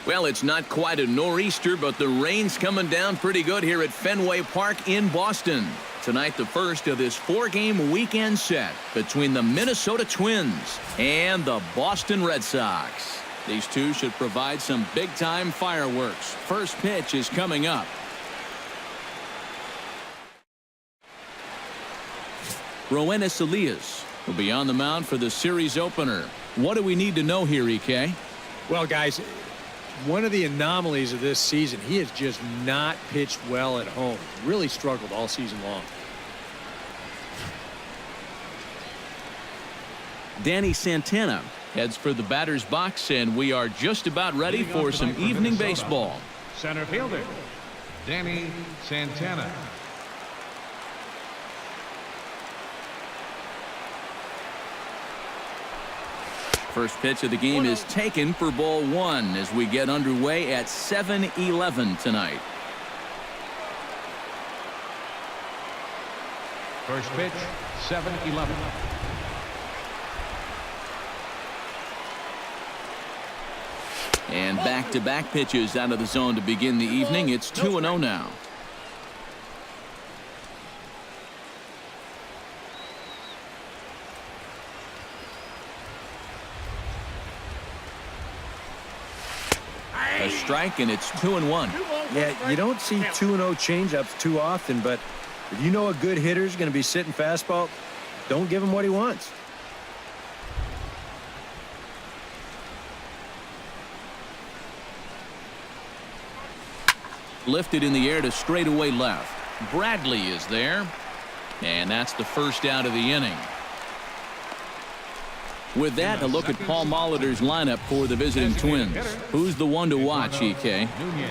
Well, it's not quite a nor'easter, but the rain's coming down pretty good here at Fenway Park in Boston. Tonight, the first of this 4-game weekend set between the Minnesota Twins and the Boston Red Sox. These two should provide some big-time fireworks. First pitch is coming up. Roenis Elias will be on the mound for the series opener. What do we need to know here, EK? Well, guys, one of the anomalies of this season, he has just not pitched well at home. Really struggled all season long. Danny Santana heads for the batter's box, and we are just about ready for some evening baseball. Center fielder, Danny Santana. First pitch of the game is taken for ball 1 as we get underway at 7-11 tonight. First pitch, 7-11. And back-to-back pitches out of the zone to begin the evening. It's 2-0 now. A strike, and it's 2-1. Yeah, you don't see 2-0 changeups too often, but if you know a good hitter is going to be sitting fastball, don't give him what he wants. Lifted in the air to straightaway left. Bradley is there, and that's the first out of the inning. With that, a look at Paul Molitor's lineup for the visiting Twins. Who's the one to watch, EK?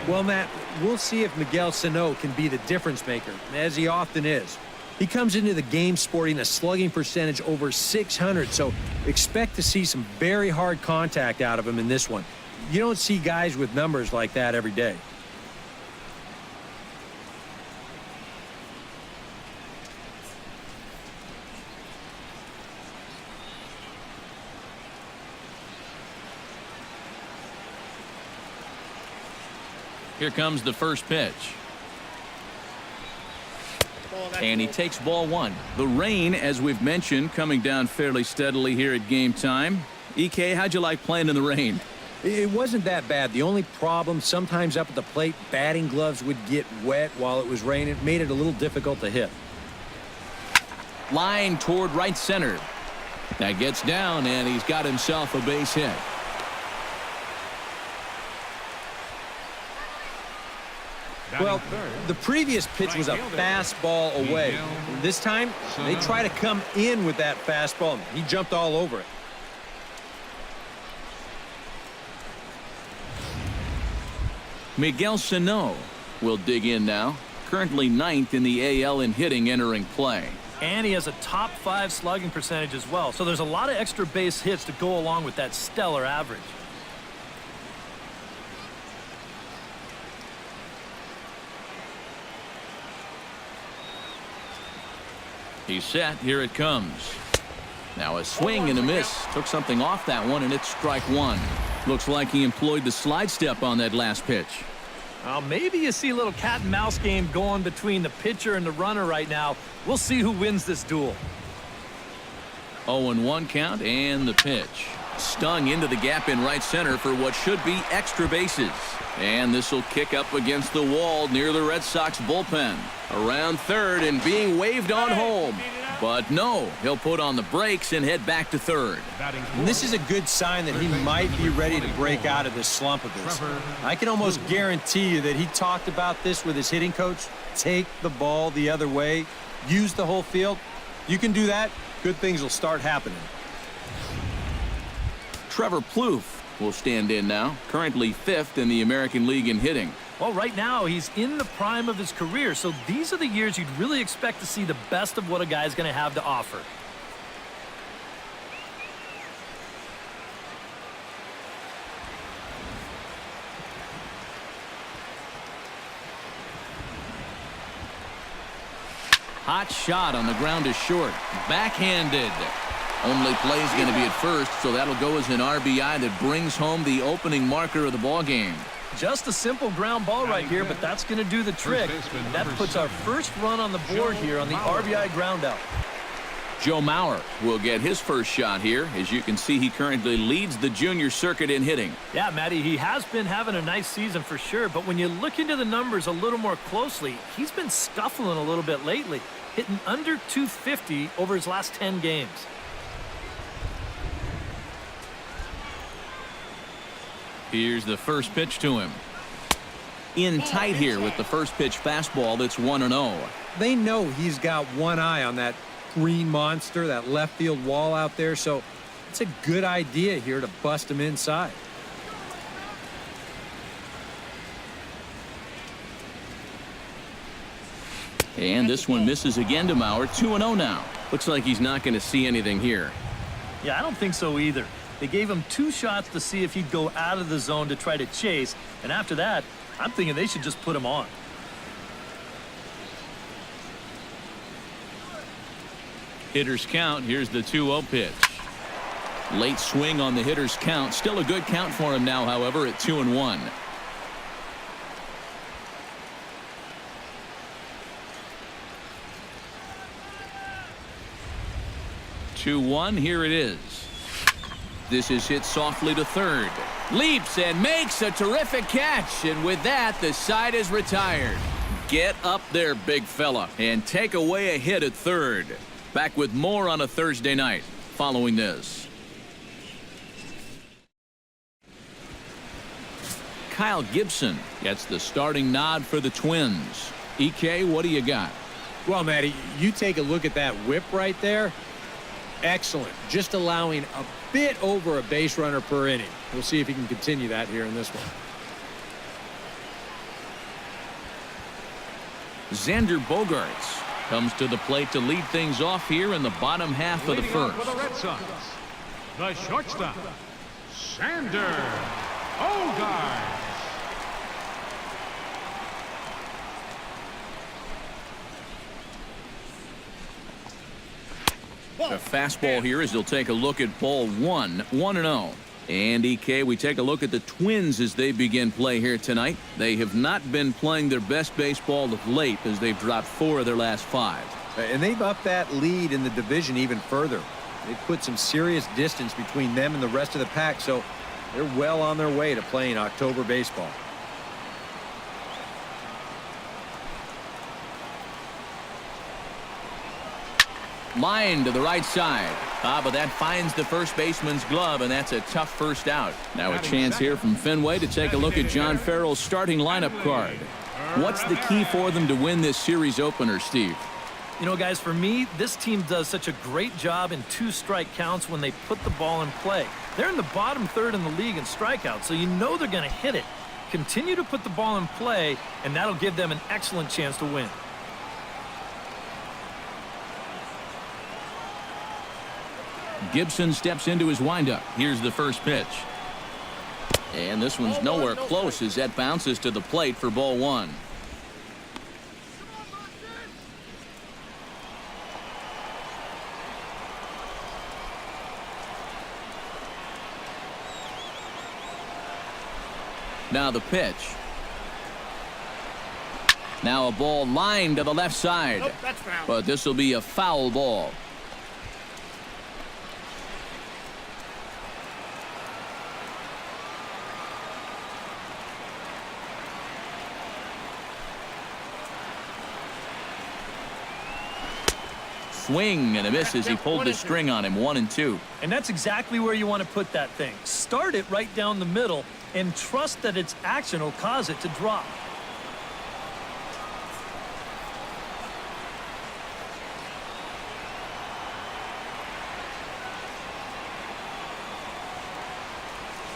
Well, Matt, we'll see if Miguel Sano can be the difference maker, as he often is. He comes into the game sporting a slugging percentage over 600, so expect to see some very hard contact out of him in this one. You don't see guys with numbers like that every day. Here comes the first pitch. And he takes ball 1. The rain, as we've mentioned, coming down fairly steadily here at game time. EK, how'd you like playing in the rain? It wasn't that bad. The only problem, sometimes up at the plate, batting gloves would get wet while it was raining. It made it a little difficult to hit. Line toward right center. That gets down, and he's got himself a base hit. Well, the previous pitch was a fastball away. This time, they try to come in with that fastball. He jumped all over it. Miguel Sano will dig in now. Currently 9th in the AL in hitting entering play. And he has a top 5 slugging percentage as well. So there's a lot of extra base hits to go along with that stellar average. He's set. Here it comes. Now a swing and a miss. Took something off that one, and it's strike 1. Looks like he employed the slide step on that last pitch. Well, maybe you see a little cat and mouse game going between the pitcher and the runner right now. We'll see who wins this duel. 0-1 count, and the pitch. Stung into the gap in right center for what should be extra bases. And this will kick up against the wall near the Red Sox bullpen. Around third and being waved on home. But no, he'll put on the brakes and head back to third. And this is a good sign that he might be ready to break out of this slump of this. I can almost guarantee you that he talked about this with his hitting coach. Take the ball the other way. Use the whole field. You can do that, good things will start happening. Trevor Plouffe will stand in now, currently 5th in the American League in hitting. Well, right now he's in the prime of his career, so these are the years you'd really expect to see the best of what a guy's going to have to offer. Hot shot on the ground is short. Backhanded. Only play is going to be at first, so that'll go as an RBI that brings home the opening marker of the ball game. Just a simple ground ball right here, but that's going to do the trick. That puts our first run on the board here on the RBI ground out. Joe Mauer will get his first shot here. As you can see, he currently leads the junior circuit in hitting. Yeah, Matty, he has been having a nice season for sure, but when you look into the numbers a little more closely, he's been scuffling a little bit lately, hitting under 250 over his last 10 games. Here's the first pitch to him. In tight here with the first pitch fastball that's 1-0. They know he's got one eye on that green monster, that left field wall out there, so it's a good idea here to bust him inside. And this one misses again to Mauer. 2-0 now. Looks like he's not going to see anything here. Yeah, I don't think so either. They gave him 2 shots to see if he'd go out of the zone to try to chase, and after that, I'm thinking they should just put him on. Hitter's count. Here's the 2-0 pitch. Late swing on the hitter's count. Still a good count for him now, however, at 2-1. Here it is. This is hit softly to third. Leaps and makes a terrific catch. And with that, the side is retired. Get up there, big fella, and take away a hit at third. Back with more on a Thursday night following this. Kyle Gibson gets the starting nod for the Twins. EK, what do you got? Well, Matty, you take a look at that whip right there. Excellent. Just allowing a bit over a base runner per inning. We'll see if he can continue that here in this one. Xander Bogaerts comes to the plate to lead things off here in the bottom half of the first. For the Red Sox, the shortstop, Xander Bogaerts. A fastball here as they'll take a look at ball 1, 1-0. And EK, we take a look at the Twins as they begin play here tonight. They have not been playing their best baseball of late as they've dropped 4 of their last 5. And they've upped that lead in the division even further. They've put some serious distance between them and the rest of the pack, so they're well on their way to playing October baseball. Line to the right side. But that finds the first baseman's glove, and that's a tough first out. Now a chance here from Fenway to take a look at John Farrell's starting lineup card. What's the key for them to win this series opener, Steve? You know, guys, for me, this team does such a great job in 2-strike counts when they put the ball in play. They're in the bottom third in the league in strikeouts, so you know they're going to hit it. Continue to put the ball in play, and that'll give them an excellent chance to win. Gibson steps into his windup. Here's the first pitch. And this one's nowhere close as that bounces to the plate for ball 1. Now the pitch. Now a ball lined to the left side. Nope, that's foul. But this will be a foul ball. Swing and a miss as he pulled the string on him. 1-2. And that's exactly where you want to put that thing. Start it right down the middle and trust that its action will cause it to drop.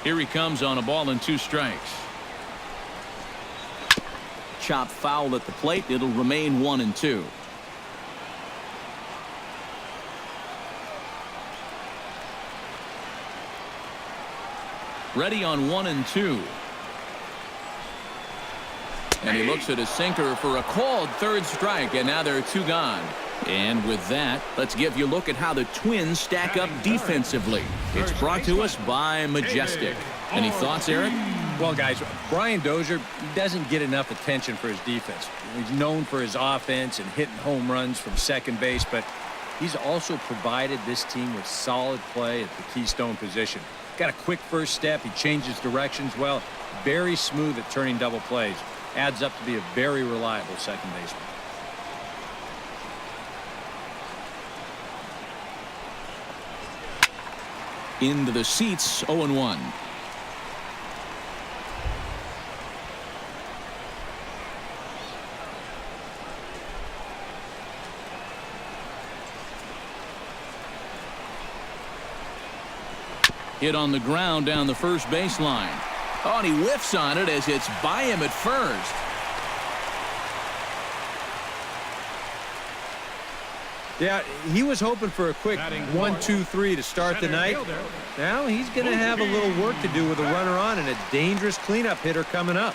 Here he comes on a ball and 2 strikes. Chop foul at the plate. It'll remain 1-2. Ready on 1-2. And he looks at a sinker for a called 3rd strike, and now there are 2 gone. And with that, let's give you a look at how the Twins stack up defensively. It's brought to us by Majestic. Any thoughts, Eric? Well, guys, Brian Dozier doesn't get enough attention for his defense. He's known for his offense and hitting home runs from second base, but he's also provided this team with solid play at the keystone position. Got a quick first step. He changes directions well. Very smooth at turning double plays. Adds up to be a very reliable second baseman. Into the seats, 0-1. Hit on the ground down the first baseline. Oh, and he whiffs on it as it's by him at first. Yeah, he was hoping for a quick 1-2-3 to start the night. Now he's going to have a little work to do with a runner on and a dangerous cleanup hitter coming up.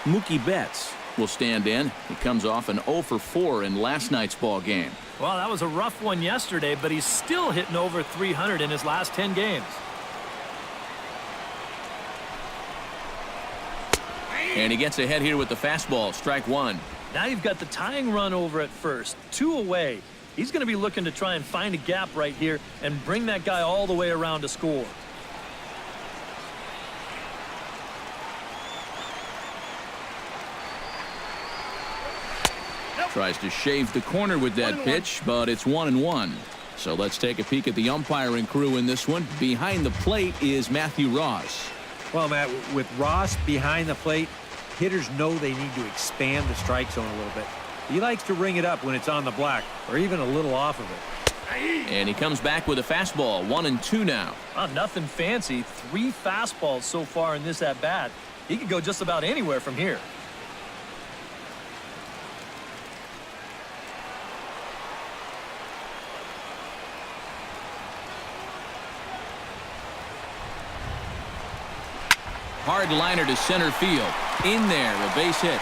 Mookie Betts will stand in. He comes off an 0-for-4 in last night's ball game. Well, that was a rough one yesterday, but he's still hitting over 300 in his last 10 games. And he gets ahead here with the fastball. Strike one. Now you've got the tying run over at first. 2 away. He's going to be looking to try and find a gap right here and bring that guy all the way around to score. Tries to shave the corner with that pitch, but it's 1-1. So let's take a peek at the umpiring crew in this one. Behind the plate is Matthew Ross. Well, Matt, with Ross behind the plate, hitters know they need to expand the strike zone a little bit. He likes to ring it up when it's on the black or even a little off of it. And he comes back with a fastball. 1-2 now. Nothing fancy. 3 fastballs so far in this at-bat. He could go just about anywhere from here. Hard liner to center field. In there, a base hit.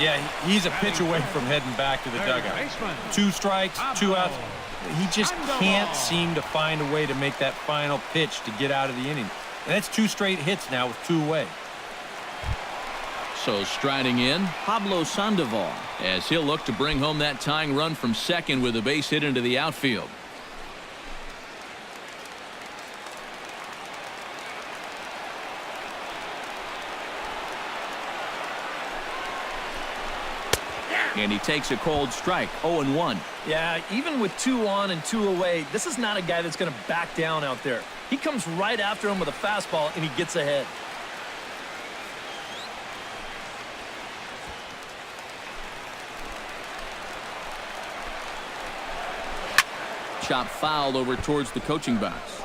Yeah, he's a pitch away from heading back to the dugout. 2 strikes, 2 outs. He just can't seem to find a way to make that final pitch to get out of the inning. And that's 2 straight hits now with 2 away. So striding in, Pablo Sandoval, as he'll look to bring home that tying run from second with a base hit into the outfield. And he takes a cold strike. 0-1. Yeah, even with 2 on and 2 away, this is not a guy that's going to back down out there. He comes right after him with a fastball, and he gets ahead. Chop fouled over towards the coaching box.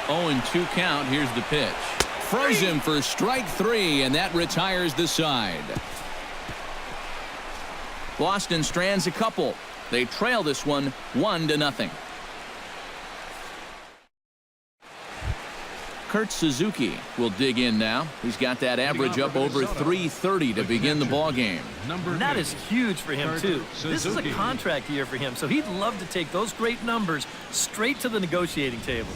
Oh, and 2 count. Here's the pitch. Froze him for strike 3, and that retires the side. Boston strands a couple. They trail this one 1-0. Kurt Suzuki will dig in now. He's got that average up over 330 to begin the ball game. And that is huge for him, too. This is a contract year for him, so he'd love to take those great numbers straight to the negotiating table.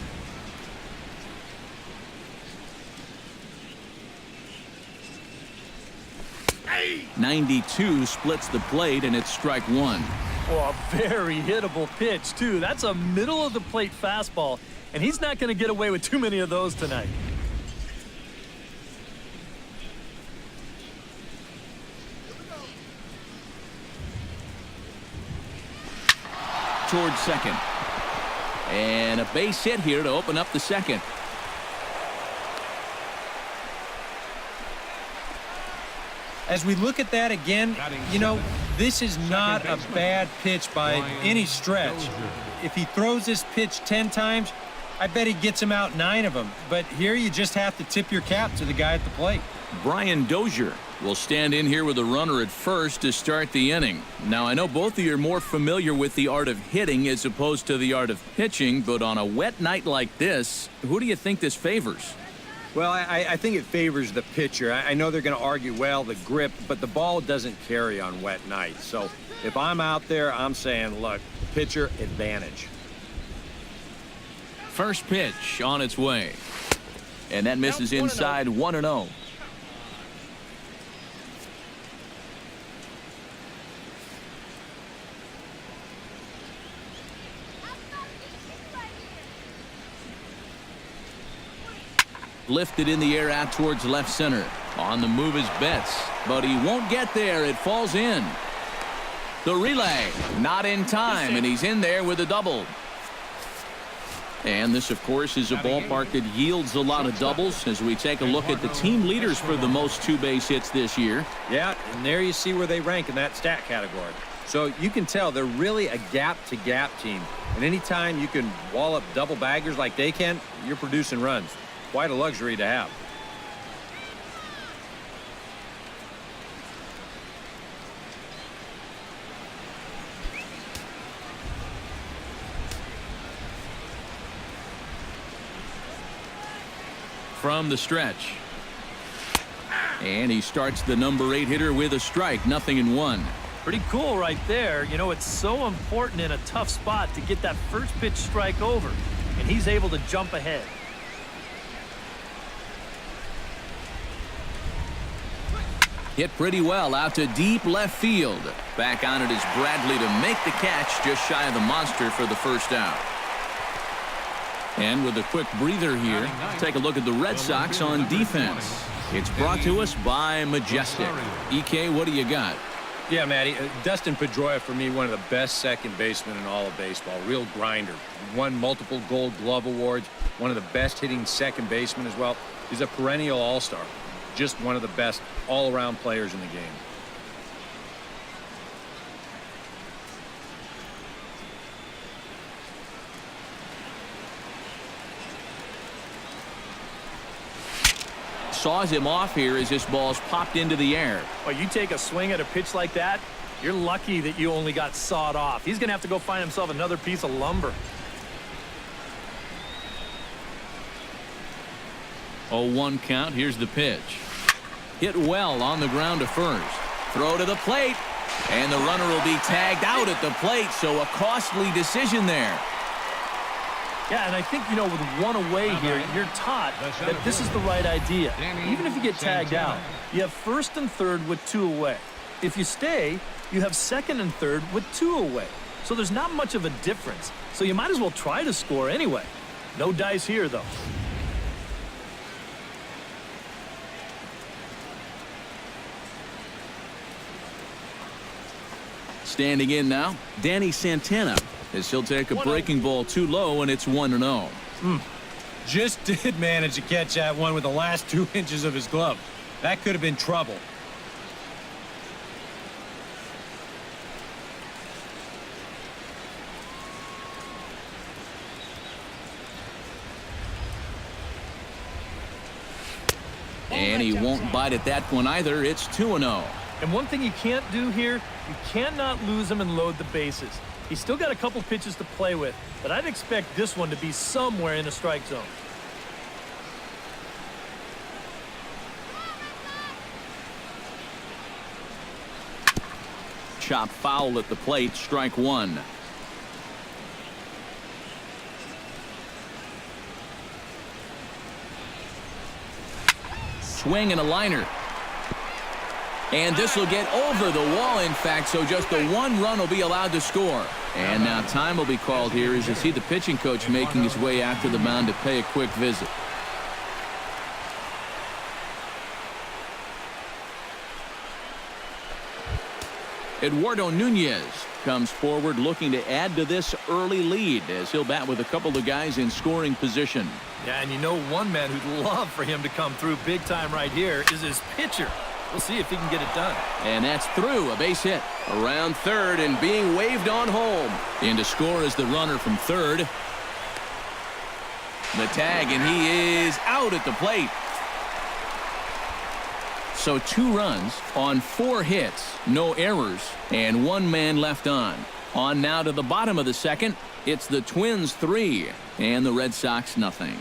92 splits the plate, and it's strike 1. Oh, a very hittable pitch, too. That's a middle-of-the-plate fastball, and he's not going to get away with too many of those tonight. Towards second. And a base hit here to open up the second. As we look at that again, you know, this is not a bad pitch by any stretch. If he throws this pitch 10 times, I bet he gets him out 9 of them. But here you just have to tip your cap to the guy at the plate. Brian Dozier will stand in here with a runner at first to start the inning. Now, I know both of you are more familiar with the art of hitting as opposed to the art of pitching, but on a wet night like this, who do you think this favors? Well, I think it favors the pitcher. I know they're going to argue, well, the grip, but the ball doesn't carry on wet nights. So if I'm out there, I'm saying, look, pitcher advantage. First pitch on its way. And that misses inside 1-0. Lifted in the air out towards left center. On the move is Betts, but he won't get there. It falls in. The relay, not in time, and he's in there with a double. And this, of course, is a ballpark that yields a lot of doubles as we take a look at the team leaders for the most 2-base hits this year. Yeah, and there you see where they rank in that stat category. So you can tell they're really a gap-to-gap team. And anytime you can wall up double baggers like they can, you're producing runs. Quite a luxury to have. From the stretch. And he starts the number 8 hitter with a strike, 0-1. Pretty cool right there. You know, it's so important in a tough spot to get that first pitch strike over, and he's able to jump ahead. Hit pretty well out to deep left field. Back on it is Bradley to make the catch just shy of the monster for the first out. And with a quick breather here, take a look at the Red Sox on defense. It's brought to us by Majestic. EK, what do you got? Yeah, Matty, Dustin Pedroia, for me, one of the best second basemen in all of baseball. Real grinder. Won multiple Gold Glove awards. One of the best hitting second basemen as well. He's a perennial all-star. Just one of the best all-around players in the game. Saws him off here as this ball's popped into the air. Well, you take a swing at a pitch like that, you're lucky that you only got sawed off. He's going to have to go find himself another piece of lumber. 0-1 count. Here's the pitch. Hit well on the ground to first. Throw to the plate. And the runner will be tagged out at the plate, so a costly decision there. Yeah, and I think, you know, with one away here, you're taught that this is the right idea. Even if you get tagged out, you have first and third with 2 away. If you stay, you have second and third with 2 away. So there's not much of a difference. So you might as well try to score anyway. No dice here, though. Standing in now, Danny Santana, as he'll take a breaking ball too low, and it's 1-0. Just did manage to catch that one with the last 2 inches of his glove. That could have been trouble. And he won't bite at that one either. It's 2-0. And one thing you can't do here, you cannot lose him and load the bases. He's still got a couple pitches to play with, but I'd expect this one to be somewhere in the strike zone. Chop foul at the plate, strike 1. Swing and a liner. And this will get over the wall, in fact, so just the 1 run will be allowed to score. And now time will be called here as you see the pitching coach making his way out to the mound to pay a quick visit. Eduardo Nunez comes forward looking to add to this early lead as he'll bat with a couple of guys in scoring position. Yeah, and you know one man who'd love for him to come through big time right here is his pitcher. We'll see if he can get it done. And that's through, a base hit. Around third and being waved on home. In to score is the runner from third. The tag, and he is out at the plate. So 2 runs on 4 hits, no errors, and 1 man left on. On now to the bottom of the second. It's the Twins 3 and the Red Sox nothing.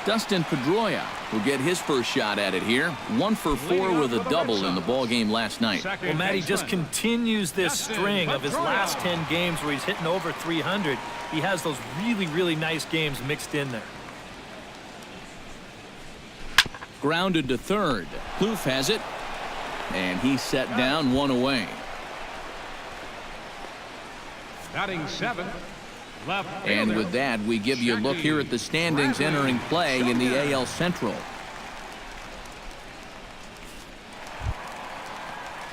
Dustin Pedroia will get his first shot at it here. 1 for 4 with a double in the ball game last night. Well, Matty just continues this string of his last 10 games where he's hitting over 300. He has those really nice games mixed in there. Grounded to third. Kloof has it, and he's set down 1 away. Batting 7. And with that, we give you a look here at the standings entering play in the AL Central.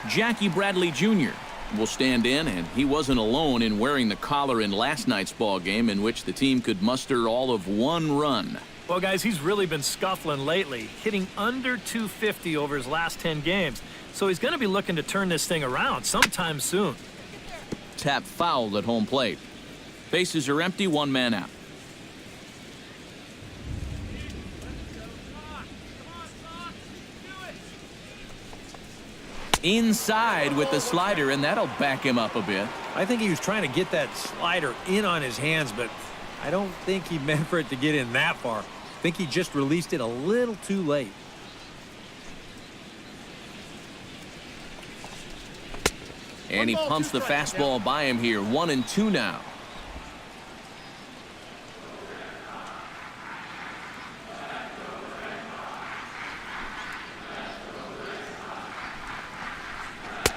Jackie Bradley Jr. will stand in, and he wasn't alone in wearing the collar in last night's ball game, in which the team could muster all of 1 run. Well, guys, he's really been scuffling lately, hitting under 250 over his last 10 games. So he's going to be looking to turn this thing around sometime soon. Tap fouled at home plate. Bases are empty, 1 man out. Inside with the slider, and that'll back him up a bit. I think he was trying to get that slider in on his hands, but I don't think he meant for it to get in that far. I think he just released it a little too late. And he pumps the fastball by him here. 1-2 now.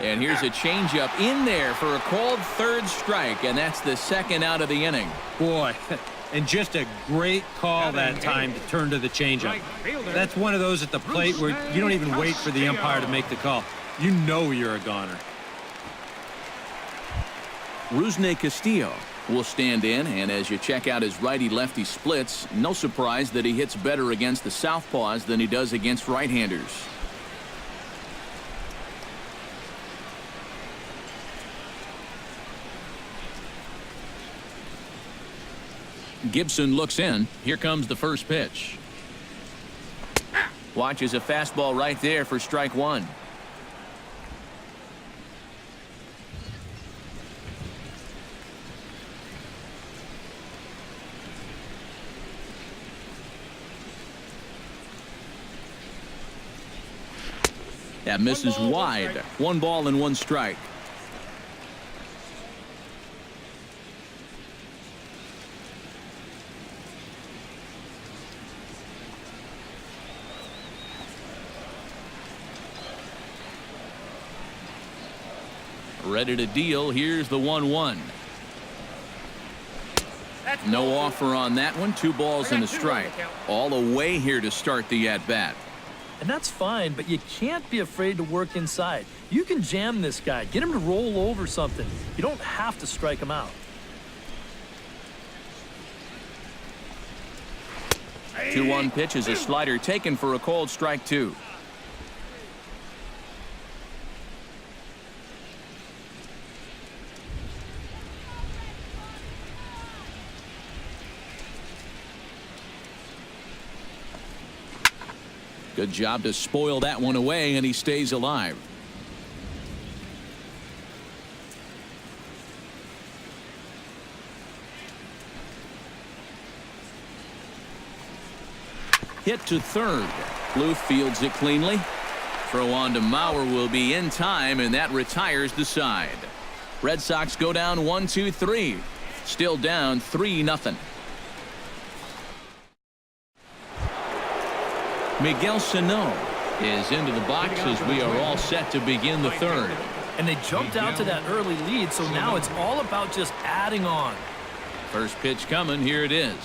And here's a changeup in there for a called 3rd strike, and that's the 2nd out of the inning. Boy, and just a great call that time to turn to the changeup. That's one of those at the plate where you don't even wait for the umpire to make the call. You know you're a goner. Rusney Castillo will stand in, and as you check out his righty-lefty splits, no surprise that he hits better against the southpaws than he does against right-handers. Gibson looks in. Here comes the first pitch. Watches a fastball right there for strike 1. That misses wide. 1 ball and 1 strike. Ready to deal. Here's the 1-1. No offer on that one. 2 balls and a strike. All away here to start the at-bat. And that's fine, but you can't be afraid to work inside. You can jam this guy. Get him to roll over something. You don't have to strike him out. 2-1 pitch is a slider taken for a called strike 2. Good job to spoil that one away, and he stays alive. Hit to third. Kloof fields it cleanly. Throw on to Mauer will be in time, and that retires the side. Red Sox go down 1-2-3. Still down 3-0. Miguel Sano is into the box as we are all set to begin the third. And they jumped out to that early lead, so now it's all about just adding on. First pitch coming. Here it is.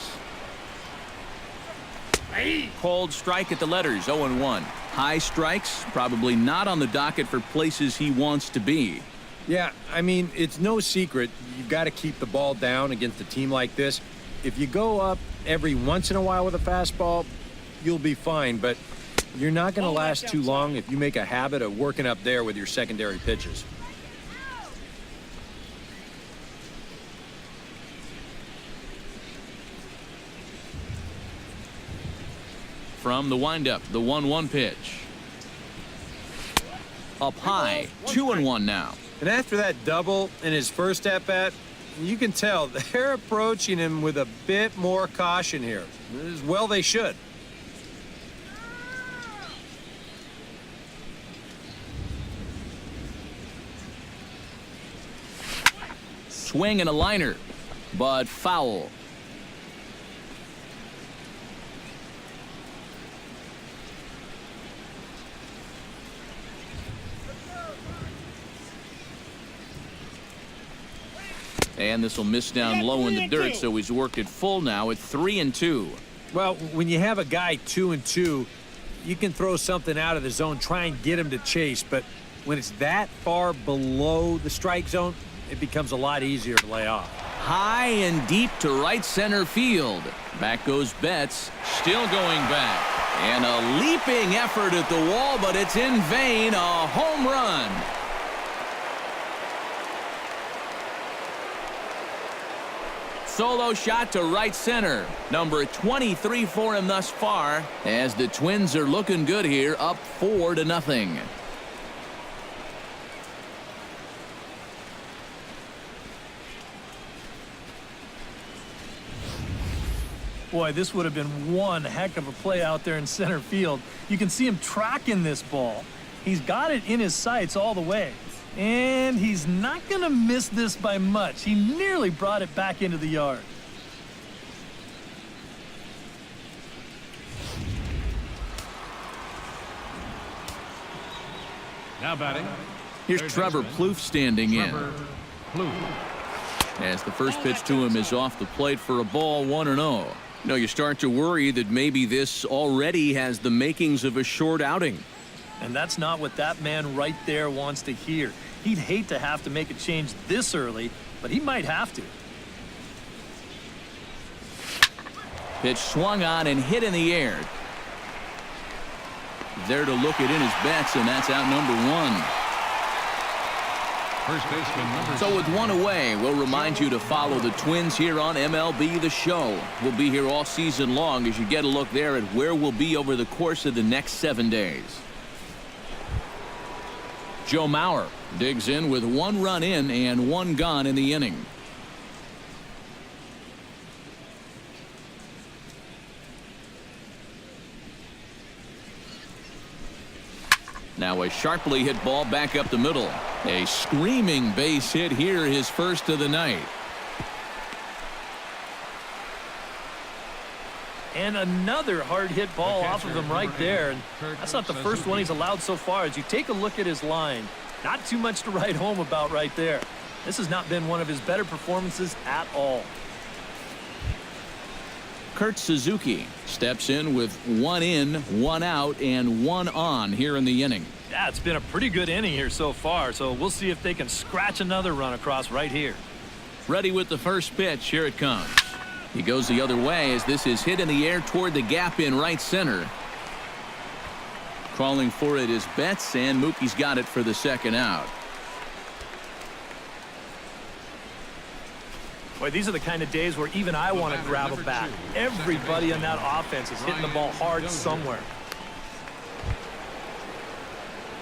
Called strike at the letters. 0-1. High strikes probably not on the docket for places he wants to be. Yeah, I mean, it's no secret you've got to keep the ball down against a team like this. If you go up every once in a while with a fastball, you'll be fine, but you're not going to last too long if you make a habit of working up there with your secondary pitches. from the windup, the 1-1 pitch. Up high, 2-1 now. And after that double in his first at-bat, you can tell they're approaching him with a bit more caution here. As well they should. Swing and a liner, but foul. And this will miss down low in the dirt, so he's worked it full now at 3-2. Well, when you have a guy 2-2, you can throw something out of the zone, try and get him to chase. But when it's that far below the strike zone, it becomes a lot easier to lay off. High and deep to right center field. Back goes Betts, still going back. And a leaping effort at the wall, but it's in vain. A home run. Solo shot to right center. Number 23 for him thus far, as the Twins are looking good here, up 4-0. Boy, this would have been one heck of a play out there in center field. You can see him tracking this ball. He's got it in his sights all the way. And he's not going to miss this by much. He nearly brought it back into the yard. Now batting. Here's Trevor Plouffe standing in. Trevor Plouffe. As the first pitch to him is off the plate for a ball, 1-0. No, you start to worry that maybe this already has the makings of a short outing. And that's not what that man right there wants to hear. He'd hate to have to make a change this early, but he might have to. Pitch swung on and hit in the air. There to look it in his Betts, and that's out number 1. First baseman number So with 1 away, we'll remind you to follow the Twins here on MLB The Show. We'll be here all season long as you get a look there at where we'll be over the course of the next 7 days. Joe Mauer digs in with 1 run in and 1 gone in the inning. Now a sharply hit ball back up the middle. A screaming base hit here, his first of the night. And another hard hit ball off of him right there. And that's not the first one he's allowed so far. As you take a look at his line, not too much to write home about right there. This has not been one of his better performances at all. Kurt Suzuki steps in with 1 in, 1 out, and 1 on here in the inning. Yeah, it's been a pretty good inning here so far, so we'll see if they can scratch another run across right here. Ready with the first pitch. Here it comes. He goes the other way as this is hit in the air toward the gap in right center. Calling for it is Betts, and Mookie's got it for the second out. Boy, these are the kind of days where even I want to grab a bat. Everybody on that offense is hitting the ball hard somewhere.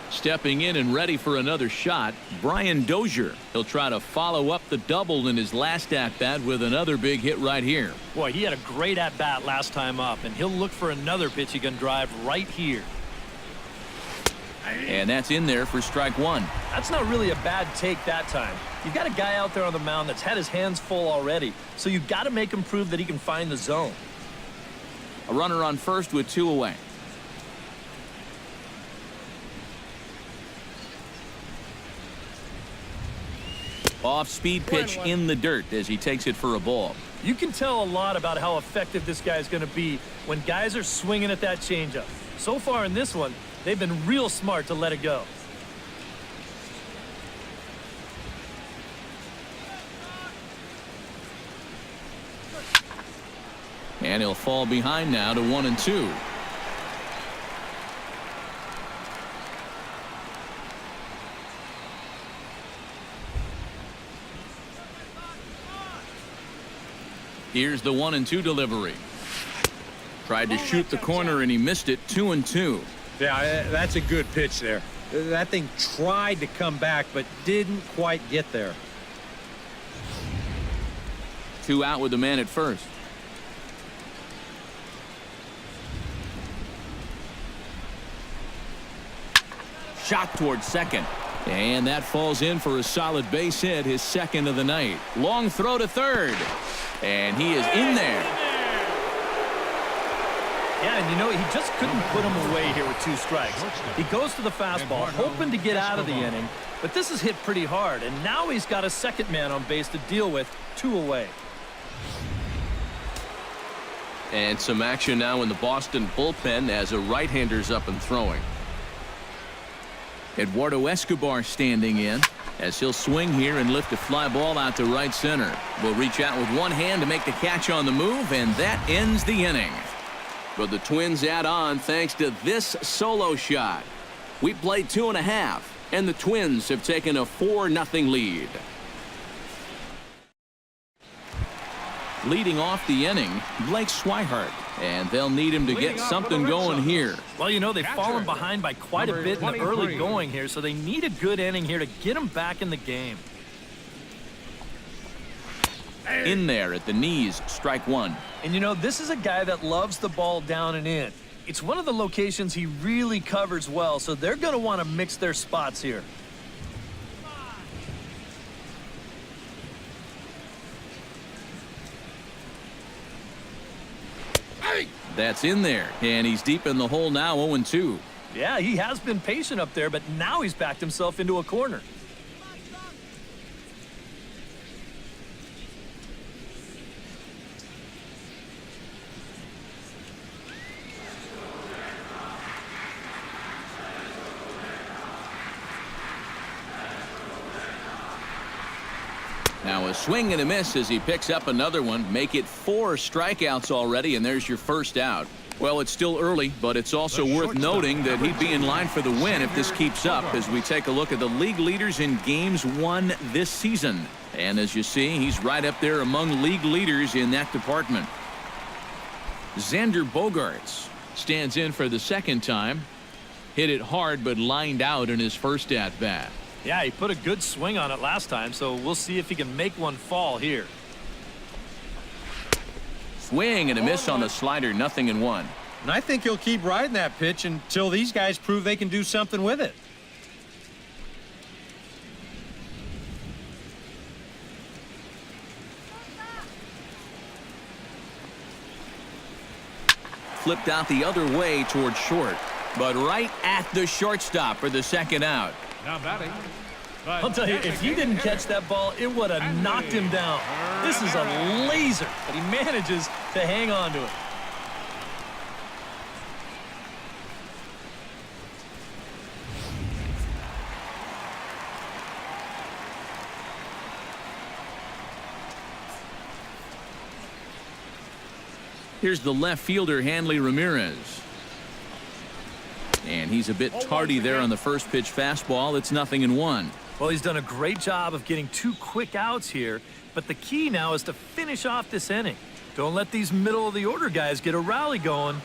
Stepping in and ready for another shot, Brian Dozier. He'll try to follow up the double in his last at-bat with another big hit right here. Boy, he had a great at-bat last time up, and he'll look for another pitch he can drive right here. And that's in there for strike 1. That's not really a bad take that time. You've got a guy out there on the mound that's had his hands full already, so you've got to make him prove that he can find the zone. A runner on first with 2 away. Off-speed pitch in the dirt as he takes it for a ball. You can tell a lot about how effective this guy is going to be when guys are swinging at that changeup. So far in this one, they've been real smart to let it go. And he'll fall behind now to 1-2. Here's the 1-2 delivery. Tried to shoot the corner, and he missed it. 2-2. Yeah, that's a good pitch there. That thing tried to come back, but didn't quite get there. 2 out with the man at first. Shot towards second. And that falls in for a solid base hit, his second of the night. Long throw to third. And he is in there. Yeah, and you know, he just couldn't put him away here with 2 strikes. He goes to the fastball, hoping to get out of the inning, but this is hit pretty hard, and now he's got a second man on base to deal with, 2 away. And some action now in the Boston bullpen as a right-hander's up and throwing. Eduardo Escobar standing in as he'll swing here and lift a fly ball out to right center. Will reach out with one hand to make the catch on the move, and that ends the inning. But the Twins add on thanks to this solo shot. We played 2.5, and the Twins have taken a 4-0 lead. Leading off the inning, Blake Swihart, and they'll need him to get something going here. Well, you know, they've fallen behind by quite a bit in the early going here, so they need a good inning here to get them back in the game. In there at the knees, strike 1. And you know, this is a guy that loves the ball down and in. It's one of the locations he really covers well, so they're going to want to mix their spots here. That's in there, and he's deep in the hole now, 0-2. Yeah, he has been patient up there, but now he's backed himself into a corner. Now a swing and a miss as he picks up another one. Make it 4 strikeouts already, and there's your first out. Well, it's still early, but it's also worth noting that he'd be in line for the win if this keeps up as we take a look at the league leaders in games won this season. And as you see, he's right up there among league leaders in that department. Xander Bogaerts stands in for the second time. Hit it hard, but lined out in his first at-bat. Yeah, he put a good swing on it last time, so we'll see if he can make one fall here. Swing and a miss on the slider, 0-1. And I think he'll keep riding that pitch until these guys prove they can do something with it. Flipped out the other way towards short, but right at the shortstop for the second out. Now batting. I'll tell you, if he didn't catch that ball, it would have knocked him down. This is a laser, but he manages to hang on to it. Here's the left fielder, Hanley Ramirez. And he's a bit tardy there on the first pitch fastball. It's 0-1. Well, he's done a great job of getting 2 quick outs here, but the key now is to finish off this inning. Don't let these middle-of-the-order guys get a rally going.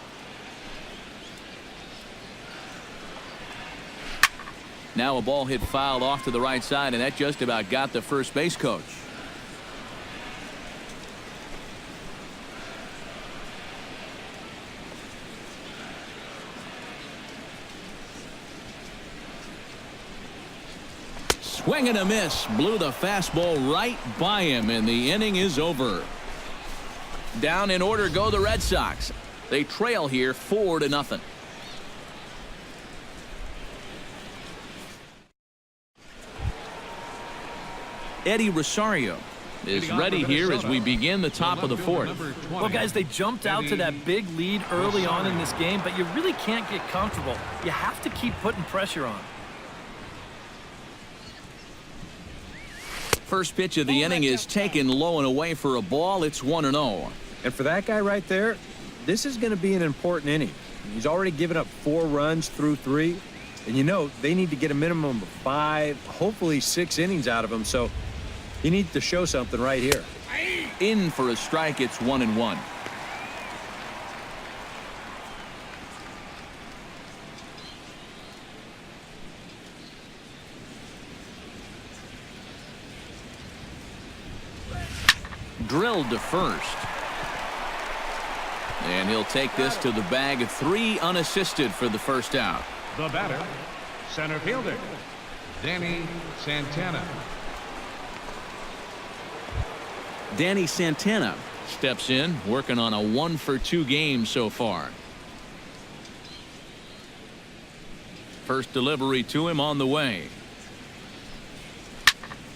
Now a ball hit foul off to the right side, and that just about got the first base coach. Swing and a miss. Blew the fastball right by him, and the inning is over. Down in order go the Red Sox. They trail here 4-0. Eddie Rosario is ready here as we begin the top of the fourth. Well, guys, they jumped out to that big lead early on in this game, but you really can't get comfortable. You have to keep putting pressure on. First pitch of the inning is taken low and away for a ball. It's 1-0. And for that guy right there, this is going to be an important inning. He's already given up 4 runs through 3. And you know, they need to get a minimum of 5, hopefully 6 innings out of him. So he needs to show something right here. In for a strike. It's 1-1. drilled to first. And he'll take this to the bag. 3 unassisted for the first out. The batter, center fielder, Danny Santana. Danny Santana steps in, working on a 1-for-2 game so far. First delivery to him on the way.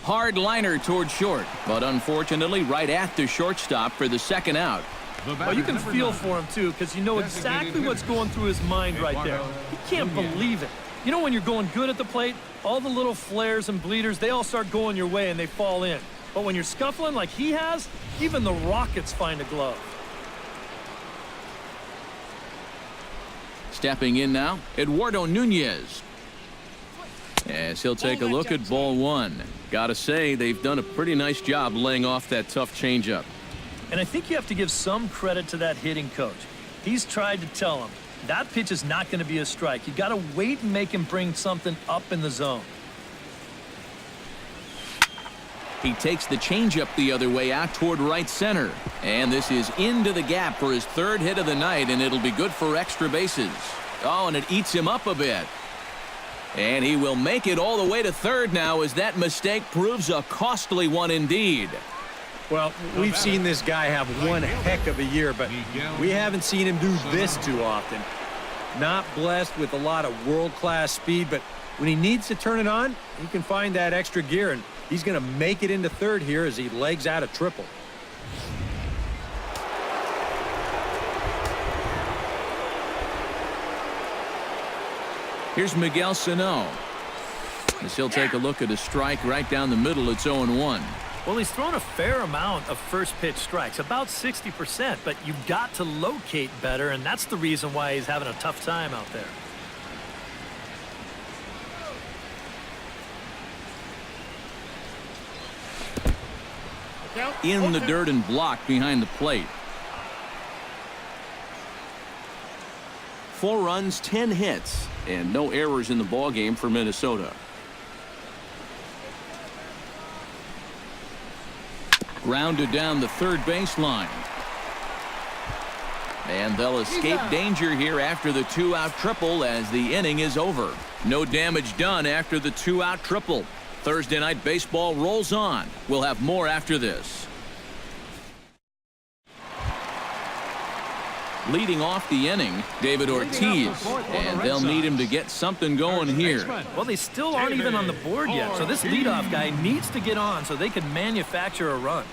Hard liner toward short, but unfortunately right at the shortstop for the second out. Well, you can feel for him, too, because you know exactly what's going through his mind right there. He can't believe it. You know when you're going good at the plate, all the little flares and bleeders, they all start going your way and they fall in. But when you're scuffling like he has, even the Rockets find a glove. Stepping in now, Eduardo Nunez. As he'll take a look at ball 1. Gotta say, they've done a pretty nice job laying off that tough changeup. And I think you have to give some credit to that hitting coach. He's tried to tell him, that pitch is not going to be a strike. You got to wait and make him bring something up in the zone. He takes the changeup the other way out toward right center. And this is into the gap for his 3rd hit of the night, and it'll be good for extra bases. Oh, and it eats him up a bit. And he will make it all the way to 3rd now, as that mistake proves a costly one indeed. Well, we've seen this guy have one heck of a year, but we haven't seen him do this too often. Not blessed with a lot of world-class speed, but when he needs to turn it on, he can find that extra gear, and he's going to make it into 3rd here as he legs out a triple. Here's Miguel Sano. As he'll take a look at a strike right down the middle. It's 0-1. Well, he's thrown a fair amount of first pitch strikes, about 60%, but you've got to locate better, and that's the reason why he's having a tough time out there. In the dirt and blocked behind the plate. 4 runs, 10 hits, and no errors in the ballgame for Minnesota. Grounded down the 3rd baseline. And they'll escape danger here after the 2-out triple as the inning is over. No damage done after the 2-out triple. Thursday Night Baseball rolls on. We'll have more after this. Leading off the inning, David Ortiz, and they'll need him to get something going here. Well, they still aren't even on the board yet, so this leadoff guy needs to get on so they can manufacture a run.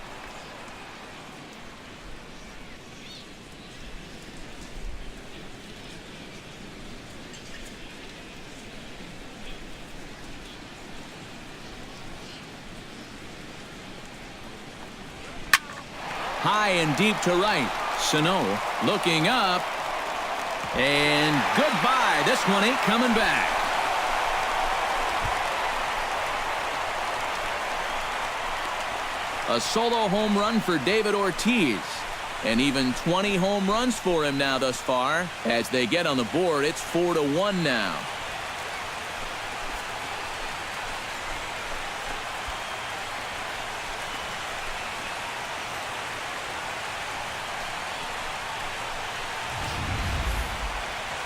High and deep to right. Sano looking up. And goodbye. This one ain't coming back. A solo home run for David Ortiz. And even 20 home runs for him now thus far. As they get on the board, it's 4-1 now.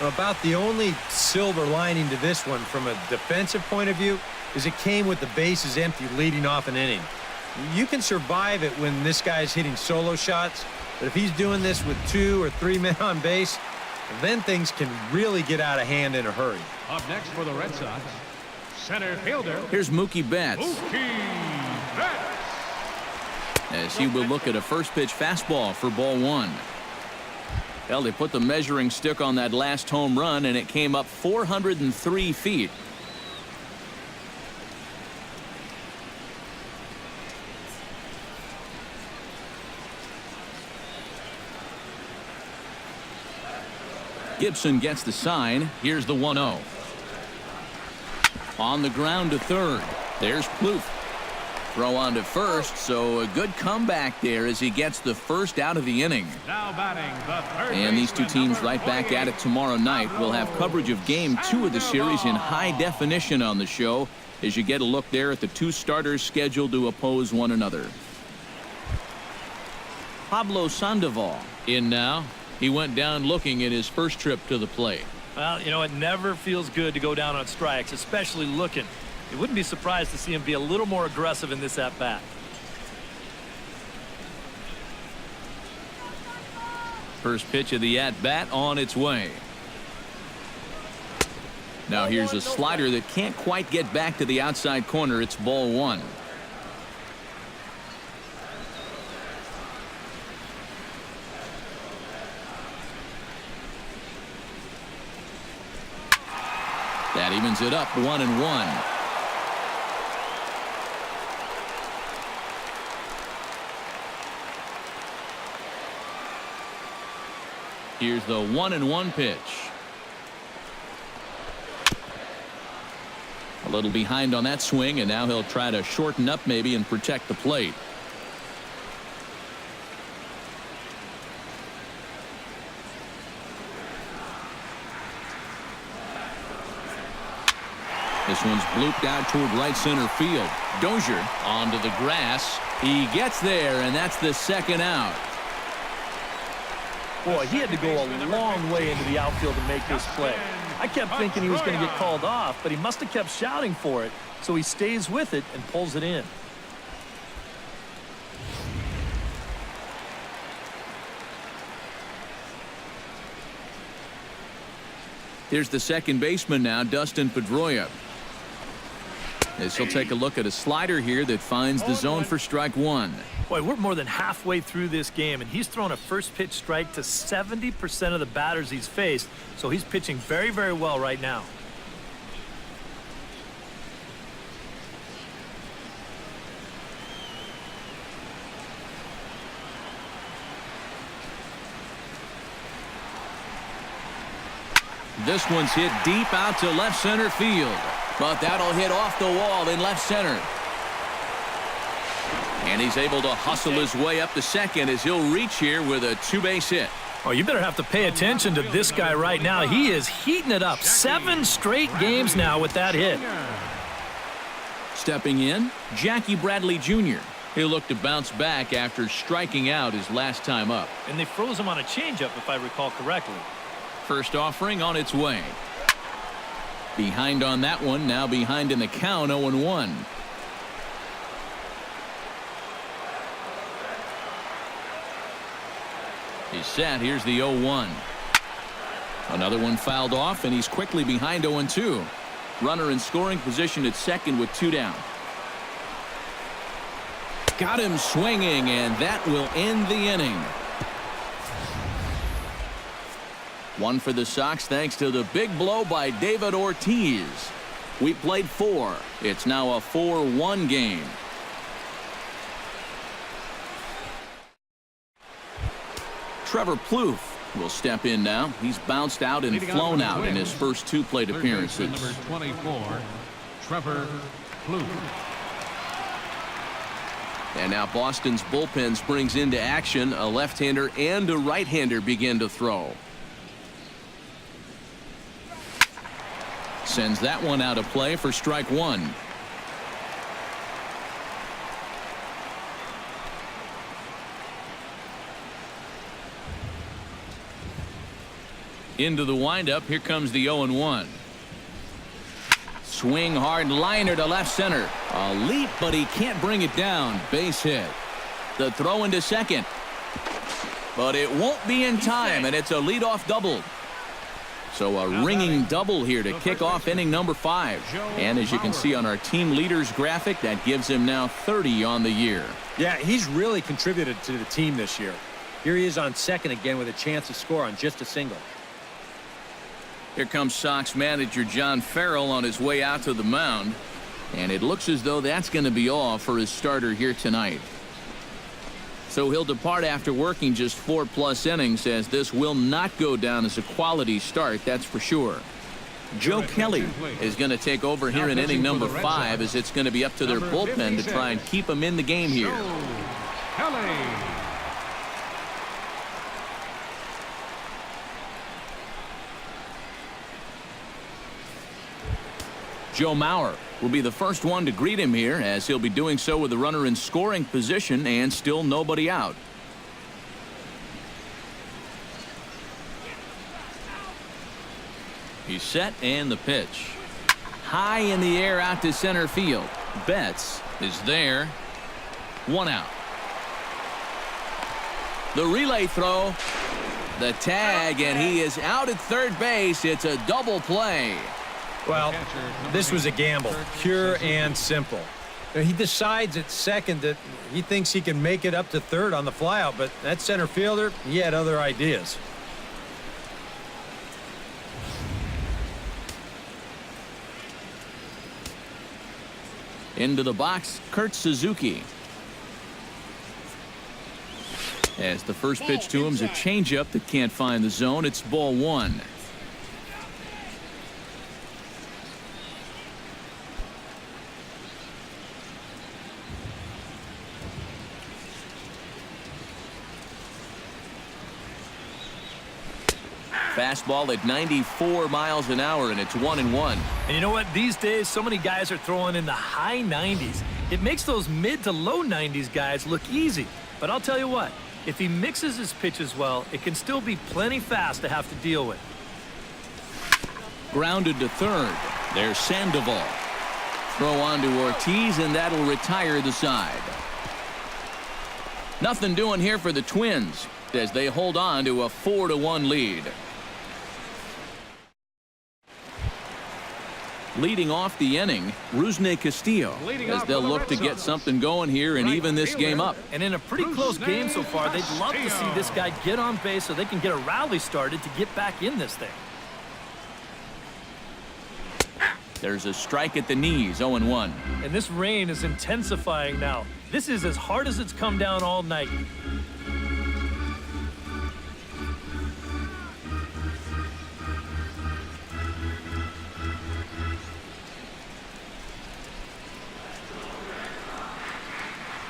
About the only silver lining to this one from a defensive point of view is it came with the bases empty leading off an inning. You can survive it when this guy's hitting solo shots, but if he's doing this with 2 or 3 men on base, then things can really get out of hand in a hurry. Up next for the Red Sox, center fielder. Here's Mookie Betts. Mookie Betts. As he will look at a first pitch fastball for ball 1. Well, they put the measuring stick on that last home run, and it came up 403 feet. Gibson gets the sign. Here's the 1-0. On the ground to 3rd. There's Plouffe. Throw on to first, so a good comeback there as he gets the first out of the inning. Now batting the third and these two baseman, teams number right back at it 48. tomorrow night. We'll have coverage of Game 2 of the series in high definition on the show as you get a look there at the 2 starters scheduled to oppose one another. Pablo Sandoval in now. He went down looking in his first trip to the plate. Well, you know, it never feels good to go down on strikes, especially looking. You wouldn't be surprised to see him be a little more aggressive in this at-bat. First pitch of the at-bat on its way. Now here's a slider that can't quite get back to the outside corner. It's ball one. That evens it up 1-1. Here's the 1-1 pitch. A little behind on that swing, and now he'll try to shorten up maybe and protect the plate. This one's blooped out toward right center field. Dozier onto the grass. He gets there, and that's the second out. Boy, he had to go a long way into the outfield to make this play. I kept thinking he was going to get called off, but he must have kept shouting for it, so he stays with it and pulls it in. Here's the second baseman now, Dustin Pedroia. As he'll take a look at a slider here that finds the zone for strike one. Boy, we're more than halfway through this game, and he's thrown a first pitch strike to 70% of the batters he's faced, so he's pitching very, very well right now. This one's hit deep out to left center field. But that'll hit off the wall in left center. And he's able to hustle his way up to second as he'll reach here with a two-base hit. Oh, you better have to pay attention to this guy right now. He is heating it up. 7 straight games now with that hit. Stepping in, Jackie Bradley Jr. He'll look to bounce back after striking out his last time up. And they froze him on a changeup, if I recall correctly. First offering on its way. Behind on that one, now behind in the count, 0-1. He's set. Here's the 0-1. Another one fouled off, and he's quickly behind 0-2. Runner in scoring position at second with 2 down. Got him swinging, and that will end the inning. One for the Sox thanks to the big blow by David Ortiz. We played 4. It's now a 4-1 game. Trevor Plouffe will step in now. He's bounced out and flown out in his first 2 plate appearances. Number 24, Trevor Plouffe. And now Boston's bullpen springs into action. A left-hander and a right-hander begin to throw. Sends that one out of play for strike one. Into the windup. Here comes the 0-1. Swing hard liner to left center. A leap, but he can't bring it down. Base hit. The throw into second. But it won't be in time, and it's a leadoff double. So a ringing double here to kick off inning number 5. And as you can see on our team leaders graphic, that gives him now 30 on the year. Yeah, he's really contributed to the team this year. Here he is on second again with a chance to score on just a single. Here comes Sox manager John Farrell on his way out to the mound. And it looks as though that's going to be all for his starter here tonight. So he'll depart after working just 4+ innings, as this will not go down as a quality start, that's for sure. Joe Kelly is going to take over here in inning number 5, as it's going to be up to their bullpen to try and keep him in the game here. Kelly. Joe Mauer will be the first one to greet him here, as he'll be doing so with the runner in scoring position and still nobody out. He's set and the pitch. High in the air out to center field. Betts is there. 1 out. The relay throw. The tag, and he is out at third base. It's a double play. Well, this was a gamble, pure and simple. He decides at second that he thinks he can make it up to third on the flyout, but that center fielder, he had other ideas. Into the box, Kurt Suzuki. As the first pitch to him is a changeup that can't find the zone. It's ball 1. Fastball at 94 miles an hour, and it's 1-1. And you know what? These days, so many guys are throwing in the high 90s. It makes those mid to low 90s guys look easy. But I'll tell you what, if he mixes his pitches well, it can still be plenty fast to have to deal with. Grounded to third. There's Sandoval. Throw on to Ortiz, and that'll retire the side. Nothing doing here for the Twins as they hold on to a 4-1 lead. Leading off the inning, Rusney Castillo, as they'll look to get something going here and even this game up. And in a pretty close game so far, they'd love to see this guy get on base so they can get a rally started to get back in this thing. There's a strike at the knees, 0-1. And this rain is intensifying now. This is as hard as it's come down all night.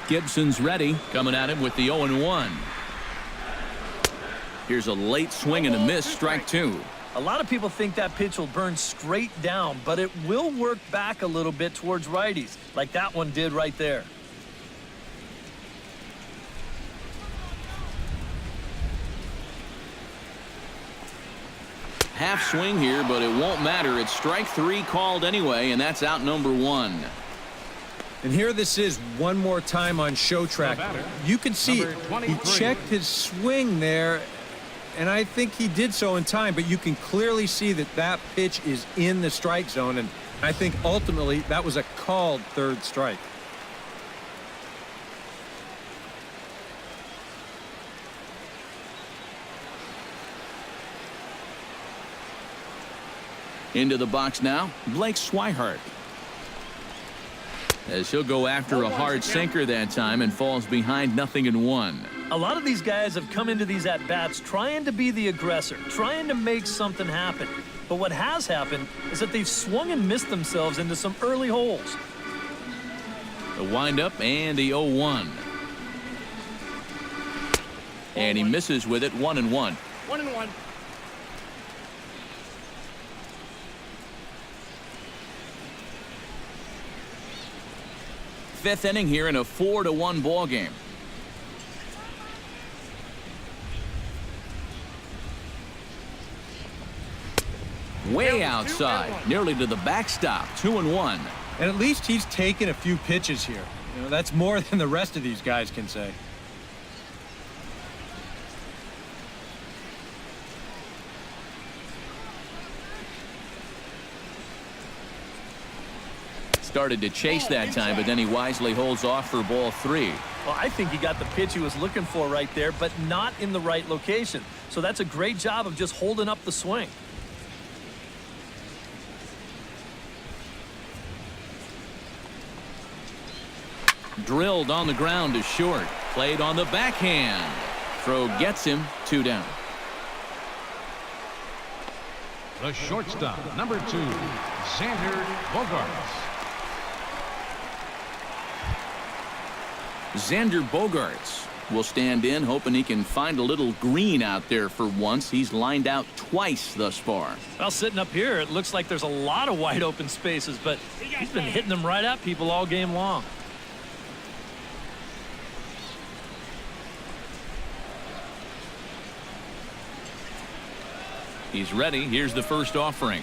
Gibson's ready, coming at him with the 0-1. Here's a late swing and a miss, strike 2. A lot of people think that pitch will burn straight down, but it will work back a little bit towards righties, like that one did right there. Half swing here, but it won't matter. It's strike 3 called anyway, and that's out number 1. And here this is one more time on show track. You can see he checked his swing there, and I think he did so in time, but you can clearly see that that pitch is in the strike zone, and I think ultimately that was a called third strike. Into the box now, Blake Swihart. As he'll go after a hard sinker that time and falls behind 0-1. A lot of these guys have come into these at-bats trying to be the aggressor, trying to make something happen. But what has happened is that they've swung and missed themselves into some early holes. The windup and the 0-1. And he misses with it, 1-1. 1-1. Fifth inning here in a 4-1 ball game. Way outside, nearly to the backstop, 2-1. And at least he's taken a few pitches here. You know, that's more than the rest of these guys can say. Started to chase that time, but then he wisely holds off for ball 3. Well, I think he got the pitch he was looking for right there, but not in the right location. So that's a great job of just holding up the swing. Drilled on the ground to short. Played on the backhand. Throw gets him, 2 down. The shortstop, number 2, Xander Bogaerts. Xander Bogaerts will stand in, hoping he can find a little green out there for once. He's lined out twice thus far. Well, sitting up here, it looks like there's a lot of wide open spaces, but he's been hitting them right at people all game long. He's ready. Here's the first offering.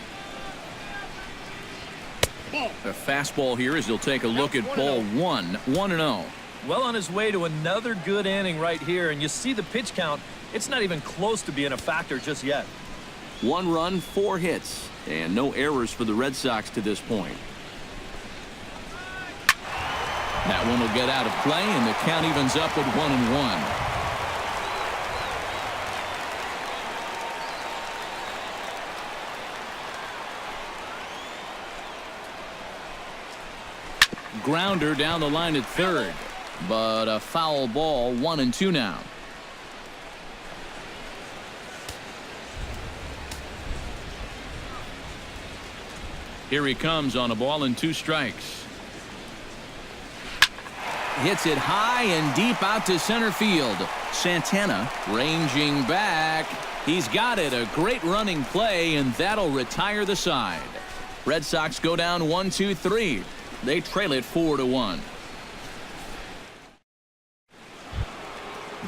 A fastball here as he'll take a look at ball 1. 1-0. Well on his way to another good inning right here, and you see the pitch count. It's not even close to being a factor just yet. 1 run, 4 hits, and no errors for the Red Sox to this point. That one will get out of play, and the count evens up at 1-1. Grounder down the line at third, but a foul ball. 1-2 now. Here he comes on a ball and 2 strikes. Hits it high and deep out to center field. Santana ranging back. He's got it. A great running play, and that'll retire the side. Red Sox go down 1-2-3. They trail it 4-1.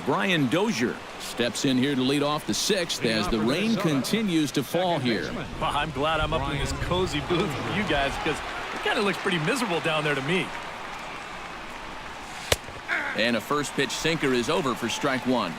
Brian Dozier steps in here to lead off the 6th as the rain continues to fall here. Well, I'm glad I'm up in this cozy booth with you guys because it kind of looks pretty miserable down there to me. And a first pitch sinker is over for strike 1.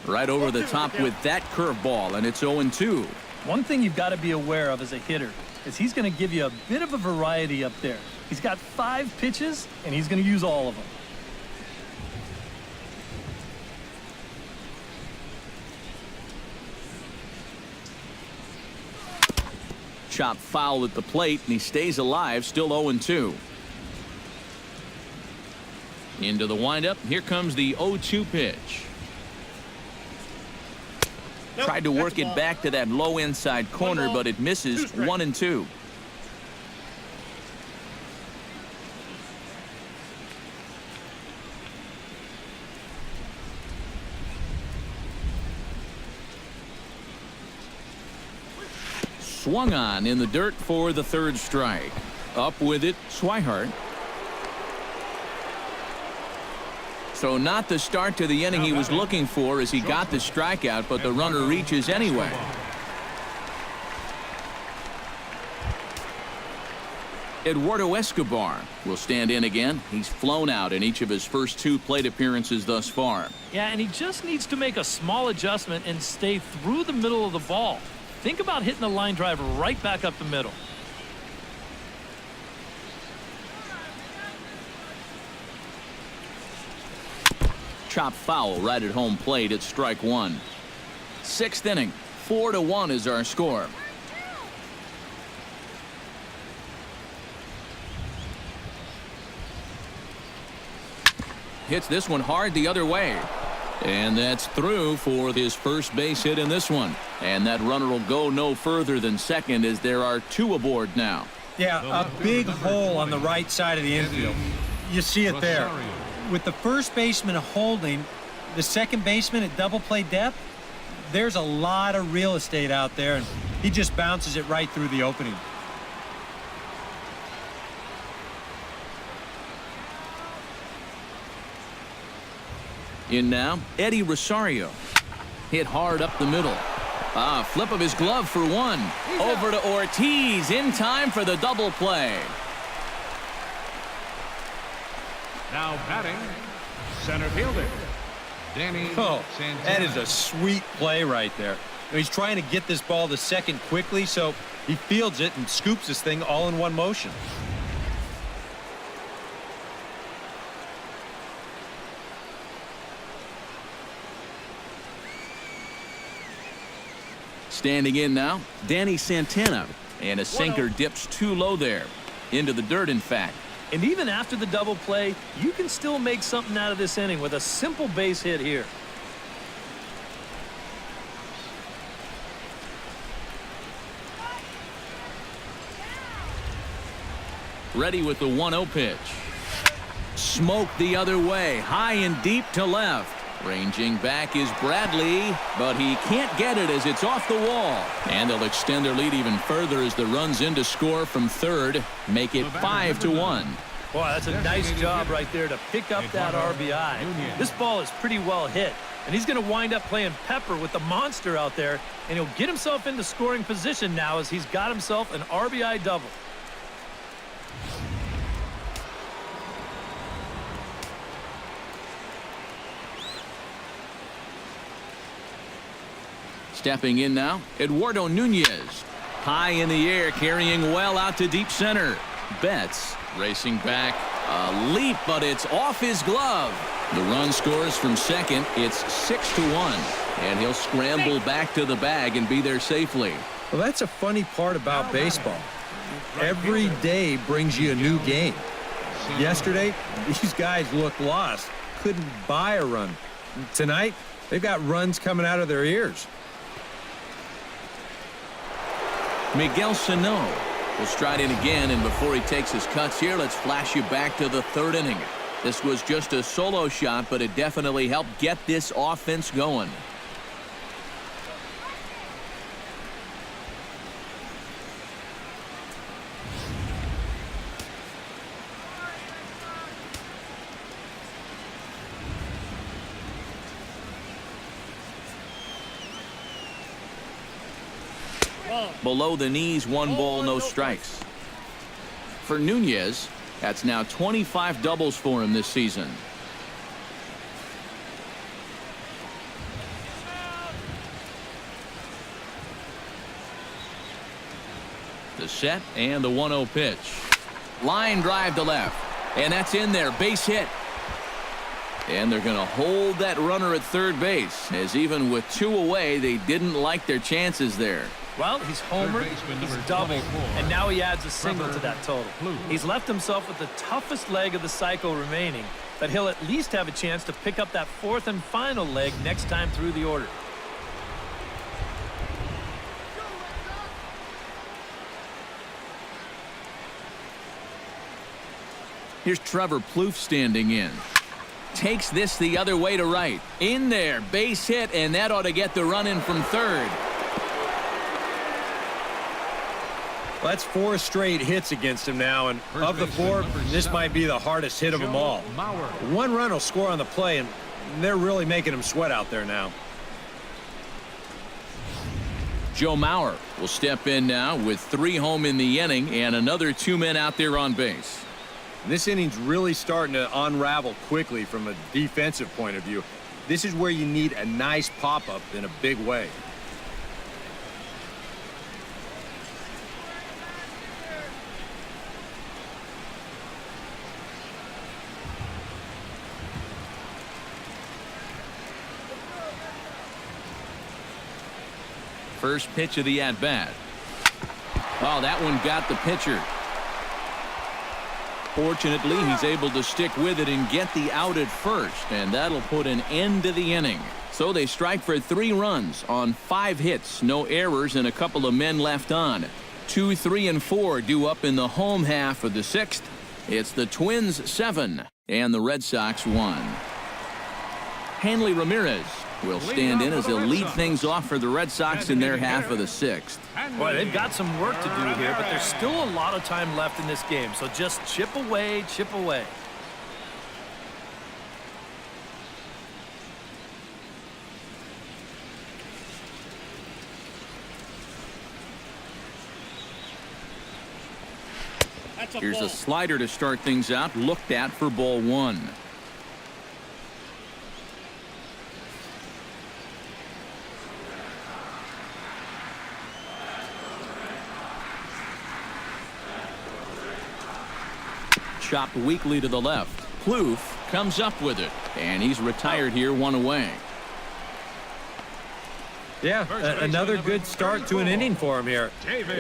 Right over the top with that curveball, and it's 0-2. One thing you've got to be aware of as a hitter is he's going to give you a bit of a variety up there. He's got 5 pitches, and he's going to use all of them. Chopped foul at the plate, and he stays alive, still 0-2. Into the windup. Here comes the 0-2 pitch. Tried to work it back to that low inside corner, but it misses. 1-2. Swung on in the dirt for the 3rd strike. Up with it, Swihart. So not the start to the inning he was looking for as he got the strikeout, but the runner reaches anyway. Eduardo Escobar will stand in again. He's flown out in each of his first 2 plate appearances thus far. Yeah, and he just needs to make a small adjustment and stay through the middle of the ball. Think about hitting a line drive right back up the middle. Chop foul right at home plate at strike 1. 6th inning. 4-1 is our score. Hits this one hard the other way. And that's through for his first base hit in this one. And that runner will go no further than second as there are 2 aboard now. Yeah, a big hole on the right side of the infield. You see it there. With the first baseman holding, the second baseman at double play depth, there's a lot of real estate out there, and he just bounces it right through the opening. In now, Eddie Rosario. Hit hard up the middle. Flip of his glove for 1. Over to Ortiz in time for the double play. Now batting, center fielder, Danny Oh, Santana. that is a sweet play right there. He's trying to get this ball to second quickly, so he fields it and scoops this thing all in one motion. Standing in now, Danny Santana. And a sinker dips too low there. Into the dirt, in fact. And even after the double play, you can still make something out of this inning with a simple base hit here. Ready with the 1-0 pitch. Smoke the other way, high and deep to left. Ranging back is Bradley, but he can't get it as it's off the wall. And they'll extend their lead even further as the runs in to score from third, make it 5-1. Boy, that's a nice job right there to pick up that RBI. This ball is pretty well hit, and he's going to wind up playing pepper with the monster out there, and he'll get himself into scoring position now as he's got himself an RBI double. Stepping in now, Eduardo Nunez. High in the air, carrying well out to deep center. Betts racing back. A leap, but it's off his glove. The run scores from second. It's 6-1. And he'll scramble back to the bag and be there safely. Well, that's a funny part about baseball. Every day brings you a new game. Yesterday, these guys looked lost. Couldn't buy a run. Tonight, they've got runs coming out of their ears. Miguel Sano will stride in again, and before he takes his cuts here, let's flash you back to the third inning. This was just a solo shot, but it definitely helped get this offense going. Below the knees, 1 ball, no strikes. For Nunez, that's now 25 doubles for him this season. The set and the 1-0 pitch. Line drive to left. And that's in there. Base hit. And they're going to hold that runner at third base, as even with 2 away, they didn't like their chances there. Well, he's homered, he's doubled, and now he adds a single to that total. He's left himself with the toughest leg of the cycle remaining, but he'll at least have a chance to pick up that 4th and final leg next time through the order. Here's Trevor Plouffe standing in. Takes this the other way to right. In there, base hit, and that ought to get the run in from third. Well, that's 4 straight hits against him now, and of the 4, this might be the hardest hit of them all. 1 run will score on the play, and they're really making him sweat out there now. Joe Mauer will step in now with 3 home in the inning and another 2 men out there on base. This inning's really starting to unravel quickly from a defensive point of view. This is where you need a nice pop-up in a big way. First pitch of the at-bat. Oh, that one got the pitcher. Fortunately, he's able to stick with it and get the out at first, and that'll put an end to the inning. So they strike for 3 runs on 5 hits, no errors, and a couple of men left on. 2, 3, and 4 due up in the home half of the 6th. It's the Twins 7 and the Red Sox 1. Hanley Ramirez will stand in as they'll lead things off for the Red Sox in their half of the 6th. Boy, they've got some work to do here, but there's still a lot of time left in this game, so just chip away, chip away. Here's a slider to start things out, looked at for ball 1. Chopped weakly to the left. Plouffe comes up with it, and he's retired here, 1 away. Yeah, another good start to an inning for him here.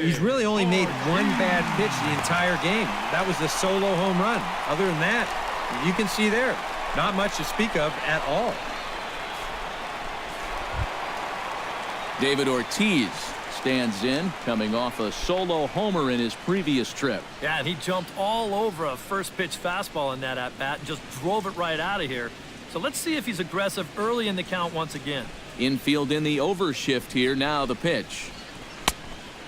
He's really only made 1 bad pitch the entire game. That was the solo home run. Other than that, you can see there, not much to speak of at all. David Ortiz stands in, coming off a solo homer in his previous trip. Yeah, and he jumped all over a first pitch fastball in that at-bat and just drove it right out of here. So let's see if he's aggressive early in the count once again. Infield in the over shift here. Now the pitch.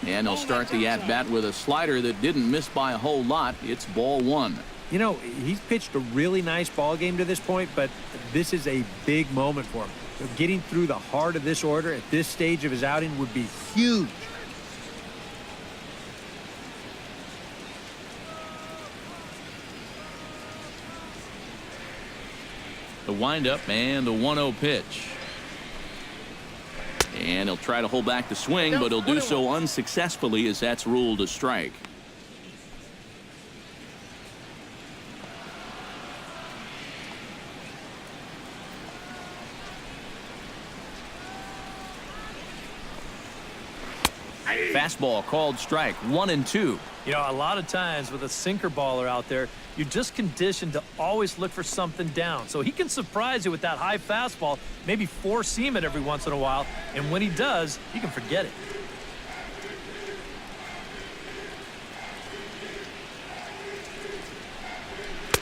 And he'll start the at-bat with a slider that didn't miss by a whole lot. It's ball one. You know, he's pitched a really nice ball game to this point, but this is a big moment for him. So getting through the heart of this order at this stage of his outing would be huge. The windup and the 1-0 pitch. And he'll try to hold back the swing, but he'll do so unsuccessfully as that's ruled a strike. Fastball called strike, 1-2. You know, a lot of times with a sinker baller out there, you're just conditioned to always look for something down. So he can surprise you with that high fastball, maybe four-seam it every once in a while, and when he does, you can forget it.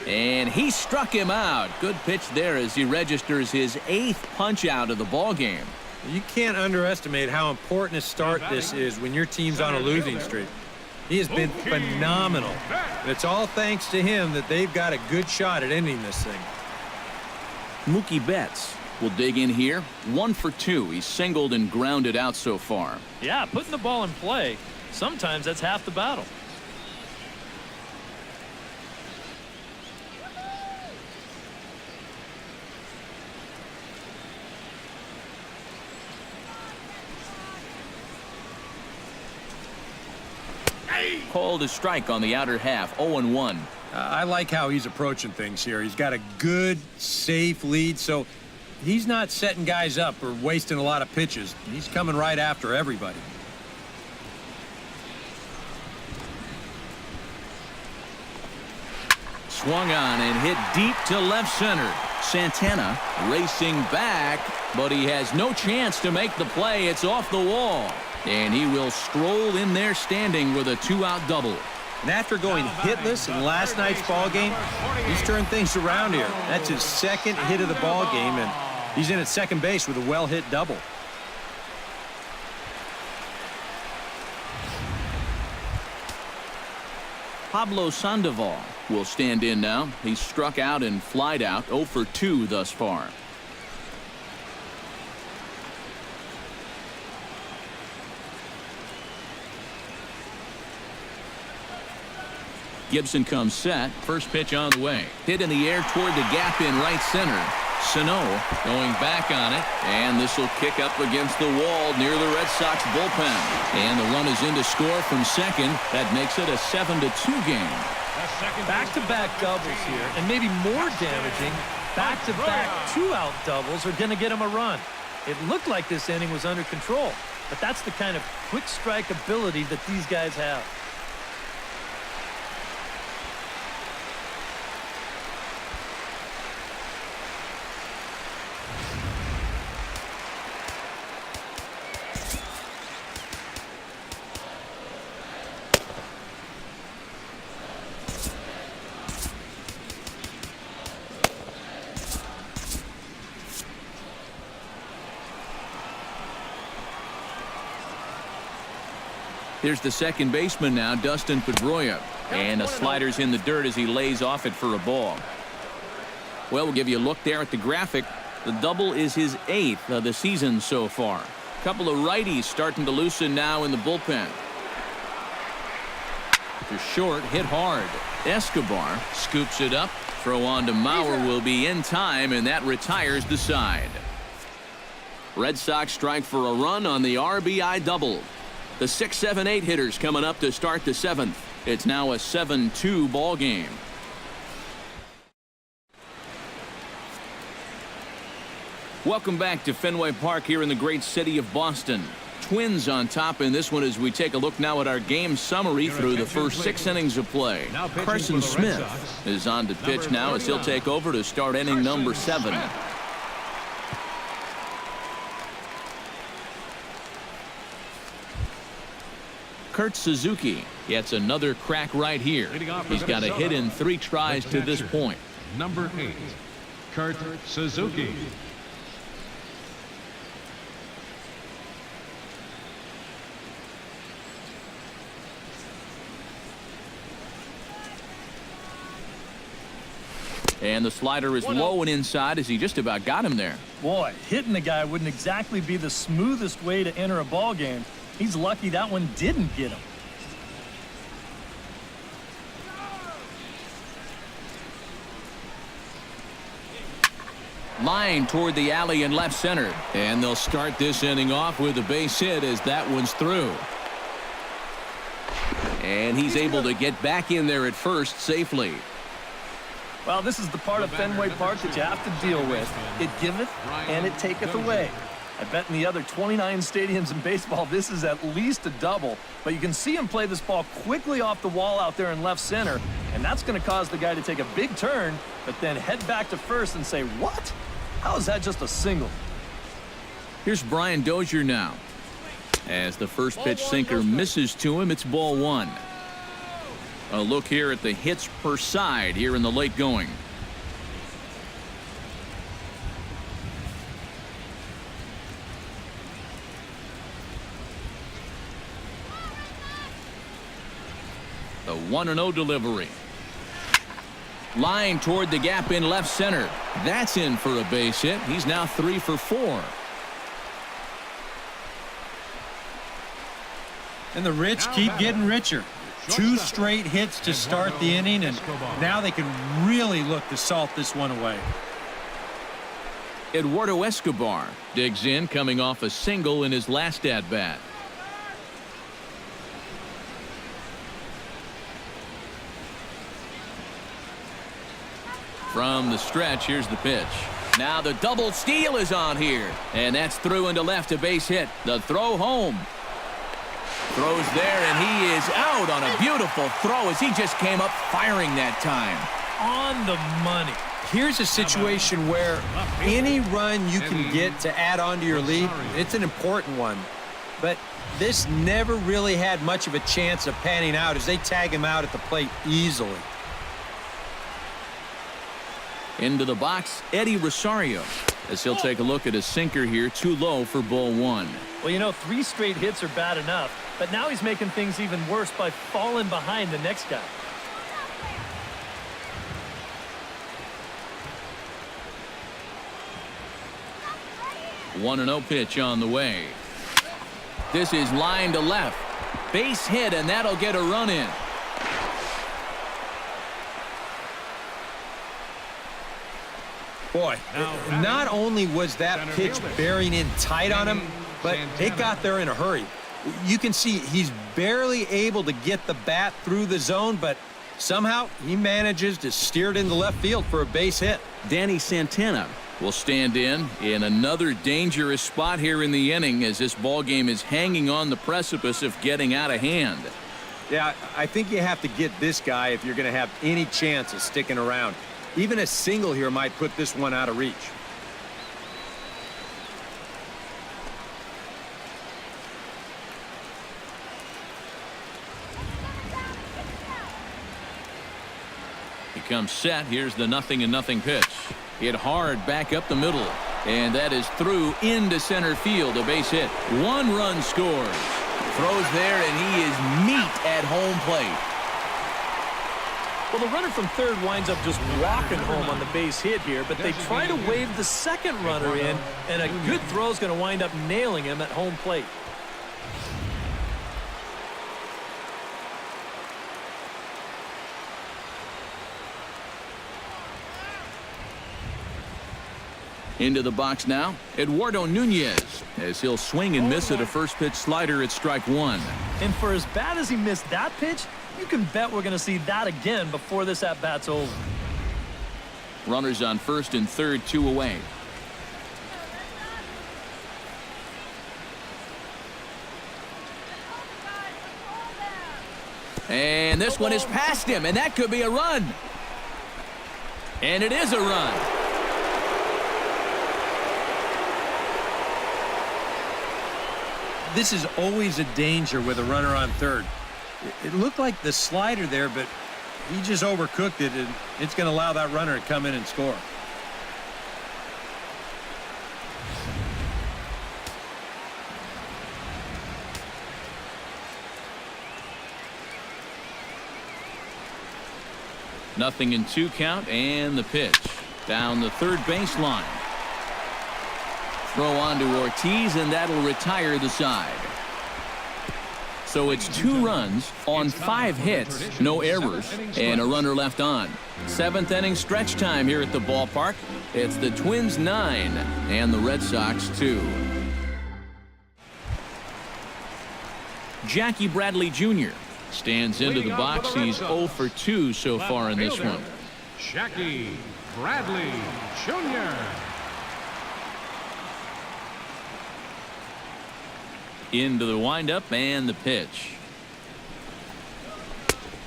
And he struck him out. Good pitch there as he registers his 8th punch out of the ball game. You can't underestimate how important a start this is when your team's on a losing streak. He has been phenomenal. And it's all thanks to him that they've got a good shot at ending this thing. Mookie Betts will dig in here. 1 for 2. He's singled and grounded out so far. Yeah, putting the ball in play, sometimes that's half the battle. Called a strike on the outer half, 0-1. I like how he's approaching things here. He's got a good, safe lead, so he's not setting guys up or wasting a lot of pitches. He's coming right after everybody. Swung on and hit deep to left center. Santana racing back, but he has no chance to make the play. It's off the wall. And he will stroll in there standing with a 2-out double. And after going hitless in last night's ball game, he's turned things around here. That's his 2nd hit of the ball game, and he's in at second base with a well-hit double. Pablo Sandoval will stand in now. He's struck out and flied out, 0 for 2 thus far. Gibson comes set. First pitch on the way. Hit in the air toward the gap in right center. Sano going back on it, and this will kick up against the wall near the Red Sox bullpen. And the run is in to score from second. That makes it a 7-2 game. Back-to-back doubles here, and maybe more damaging, back-to-back 2-out doubles are going to get him a run. It looked like this inning was under control, but that's the kind of quick strike ability that these guys have. Here's the second baseman now, Dustin Pedroia. And the slider's in the dirt as he lays off it for a ball. Well, we'll give you a look there at the graphic. The double is his 8th of the season so far. A couple of righties starting to loosen now in the bullpen. To short, hit hard. Escobar scoops it up. Throw on to Mauer will be in time, and that retires the side. Red Sox strike for a run on the RBI double. The 6, 7, 8 hitters coming up to start the 7th. It's now a 7-2 ball game. Welcome back to Fenway Park here in the great city of Boston. Twins on top in this one as we take a look now at our game summary through the first 6 innings of play. Carson Smith is on to pitch now as he'll take over to start inning number 7. Kurt Suzuki gets another crack right here. He's got a hit in 3 tries to this point. Number 8. Kurt Suzuki. And the slider is low and inside as he just about got him there. Boy, hitting the guy wouldn't exactly be the smoothest way to enter a ball game. He's lucky that one didn't get him. Line toward the alley in left center. And they'll start this inning off with a base hit as that one's through. And he's able to get back in there at first safely. Well, this is the part of Fenway Park that you have to deal with. It giveth and it taketh away. I bet in the other 29 stadiums in baseball, this is at least a double. But you can see him play this ball quickly off the wall out there in left center. And that's going to cause the guy to take a big turn, but then head back to first and say, what? How is that just a single? Here's Brian Dozier now. As the first pitch sinker misses to him, it's ball one. A look here at the hits per side here in the late going. The 1-0 delivery. Line toward the gap in left center. That's in for a base hit. He's now 3 for 4. And the rich keep getting richer. 2 straight hits to start the inning, and now they can really look to salt this one away. Eduardo Escobar digs in, coming off a single in his last at-bat. From the stretch, here's the pitch. Now the double steal is on here, and that's through into left, a base hit. The throw home. Throws there, and he is out on a beautiful throw as he just came up firing that time. On the money. Here's a situation where any run you can get to add on to your lead, it's an important one. But this never really had much of a chance of panning out as they tag him out at the plate easily. Into the box, Eddie Rosario, as he'll take a look at a sinker here, too low for ball one. Well, you know, 3 straight hits are bad enough, but now he's making things even worse by falling behind the next guy. One 1-0 pitch on the way. This is line to left. Base hit, and that'll get a run in. Boy, not only was that pitch bearing in tight on him, but it got there in a hurry. You can see he's barely able to get the bat through the zone, but somehow he manages to steer it into left field for a base hit. Danny Santana will stand in another dangerous spot here in the inning as this ball game is hanging on the precipice of getting out of hand. Yeah, I think you have to get this guy if you're going to have any chance of sticking around. Even a single here might put this one out of reach. He comes set. Here's the 0-0 pitch. Hit hard back up the middle. And that is through into center field. A base hit. 1 run scores. Throws there, and he is meat at home plate. Well, the runner from third winds up just walking home on the base hit here, but they try to wave the second runner in, and a good throw is going to wind up nailing him at home plate. Into the box now, Eduardo Nunez, as he'll swing and miss at a first pitch slider at strike 1. And for as bad as he missed that pitch, you can bet we're going to see that again before this at-bat's over. Runners on first and third, 2 away. And this one is past him, and that could be a run. And it is a run. This is always a danger with a runner on third. It looked like the slider there, but he just overcooked it, and it's going to allow that runner to come in and score. Nothing in 2 count, and the pitch down the third baseline. Throw on to Ortiz, and that'll retire the side. So it's 2 runs on 5 hits, no errors, and a runner left on. 7th inning stretch time here at the ballpark. It's the Twins 9 and the Red Sox 2. Jackie Bradley Jr. stands into the box. He's 0 for 2 so far in this one. Jackie Bradley Jr. Into the windup and the pitch.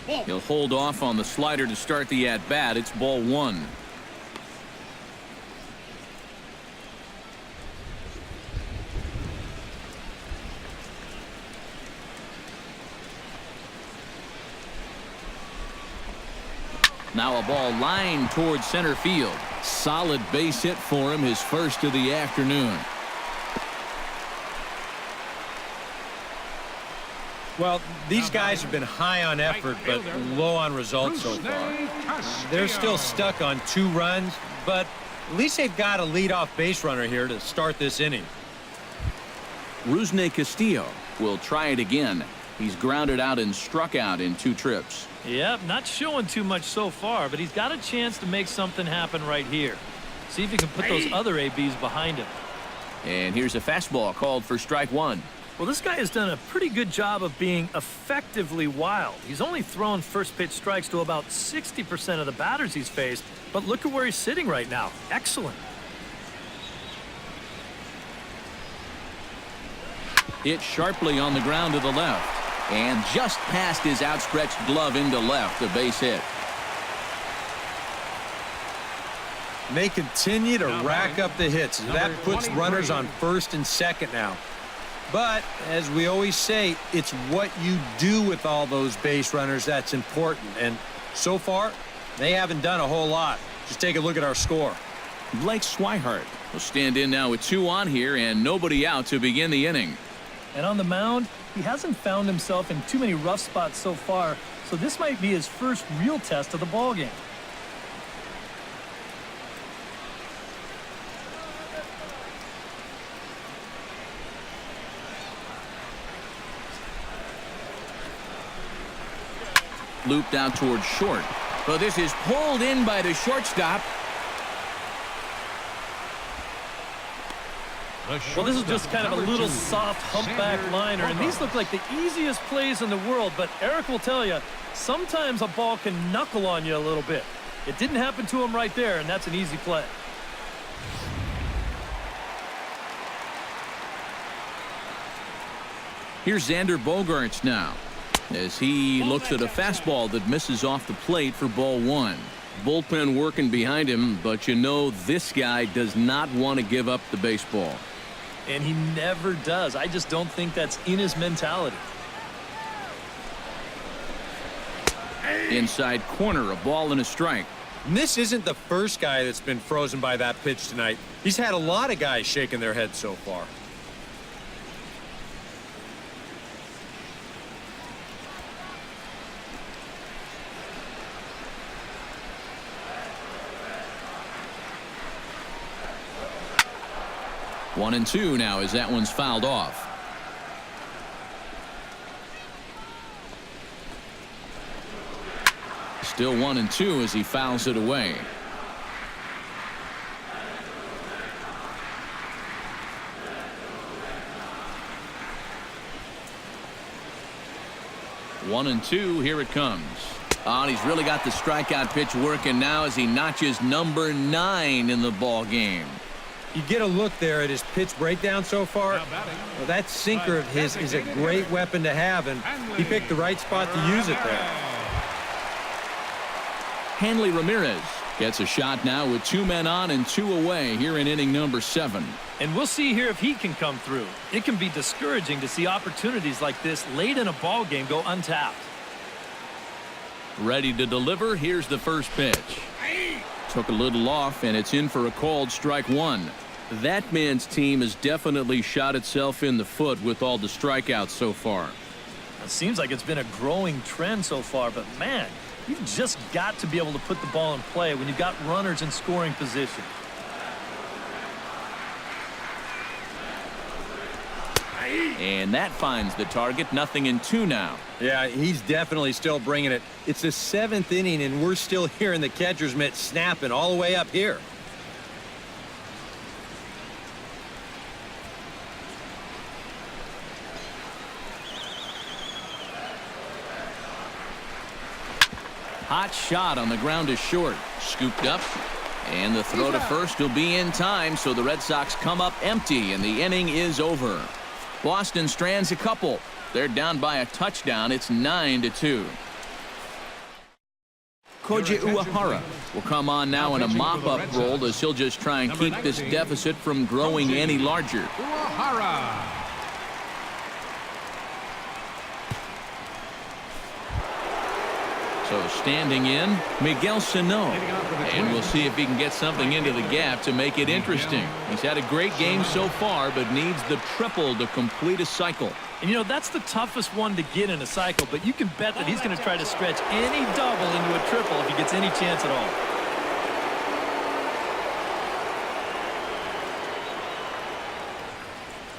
He'll hold off on the slider to start the at-bat. It's ball 1. Now a ball lined towards center field. Solid base hit for him, his first of the afternoon. Well, these guys have been high on effort, but low on results so far. They're still stuck on 2 runs, but at least they've got a leadoff base runner here to start this inning. Rusney Castillo will try it again. He's grounded out and struck out in 2 trips. Yep, not showing too much so far, but he's got a chance to make something happen right here. See if he can put those other ABs behind him. And here's a fastball called for strike 1. Well, this guy has done a pretty good job of being effectively wild. He's only thrown first pitch strikes to about 60% of the batters he's faced, but look at where he's sitting right now. Excellent. Hit sharply on the ground to the left, and just past his outstretched glove into left, a base hit. They continue to rack up the hits. That puts runners on first and second now. But as we always say, it's what you do with all those base runners that's important. And so far, they haven't done a whole lot. Just take a look at our score. Blake Swihart will stand in now with 2 on here and nobody out to begin the inning. And on the mound, he hasn't found himself in too many rough spots so far, so this might be his first real test of the ballgame. Looped out towards short. But this is pulled in by the shortstop. Well, this is just kind of a little soft humpback liner, and these look like the easiest plays in the world, but Eric will tell you, sometimes a ball can knuckle on you a little bit. It didn't happen to him right there, and that's an easy play. Here's Xander Bogaerts now, as he looks at a fastball that misses off the plate for ball 1. Bullpen working behind him, but you know this guy does not want to give up the baseball. And he never does. I just don't think that's in his mentality. Inside corner, a ball and a strike. And this isn't the first guy that's been frozen by that pitch tonight. He's had a lot of guys shaking their heads so far. One and two now as that one's fouled off. Still 1-2 as he fouls it away. One and two, here it comes. Oh, and he's really got the strikeout pitch working now as he notches number 9 in the ball game. You get a look there at his pitch breakdown so far. Well, that sinker of his is a great weapon to have, and he picked the right spot to use it there. Hanley Ramirez gets a shot now with 2 men on and 2 away here in inning number 7. And we'll see here if he can come through. It can be discouraging to see opportunities like this late in a ball game go untapped. Ready to deliver. Here's the first pitch. Took a little off, and it's in for a called strike 1. That man's team has definitely shot itself in the foot with all the strikeouts so far. It seems like it's been a growing trend so far, but man, You've just got to be able to put the ball in play when you've got runners in scoring position. And that finds the target. 0-2 now. Yeah, he's definitely still bringing it. It's the 7th inning, and we're still hearing the catcher's mitt snapping all the way up here. Hot shot on the ground is short. Scooped up. And the throw to first will be in time, so the Red Sox come up empty, and the inning is over. Boston strands a couple. They're down by a touchdown. It's 9-2. Koji Uehara will come on now in a mop-up role as he'll just try and keep this deficit from growing any larger. Uehara. So standing in, Miguel Sano. And we'll see if he can get something into the gap to make it interesting. He's had a great game so far, but needs the triple to complete a cycle. And you know, that's the toughest one to get in a cycle, but you can bet that he's going to try to stretch any double into a triple if he gets any chance at all.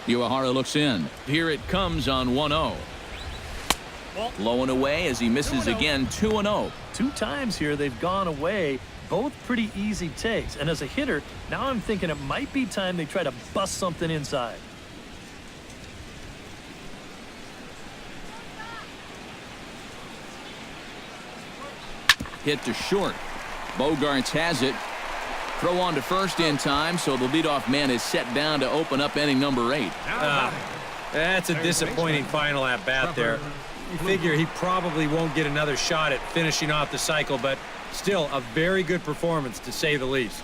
Uehara looks in. Here it comes on 1-0. Low and away as he misses again. 2-0. 2 times here they've gone away, both pretty easy takes. And as a hitter, now I'm thinking it might be time they try to bust something inside. Hit to short. Bogarts has it. Throw on to first in time, so the leadoff man is set down to open up inning number 8. That's a disappointing final at bat there. You figure he probably won't get another shot at finishing off the cycle, but still a very good performance to say the least.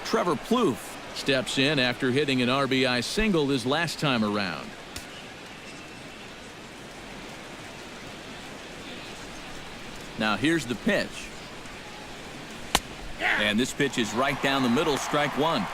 Trevor Plouffe steps in after hitting an RBI single his last time around. Now here's the pitch. And this pitch is right down the middle, strike 1.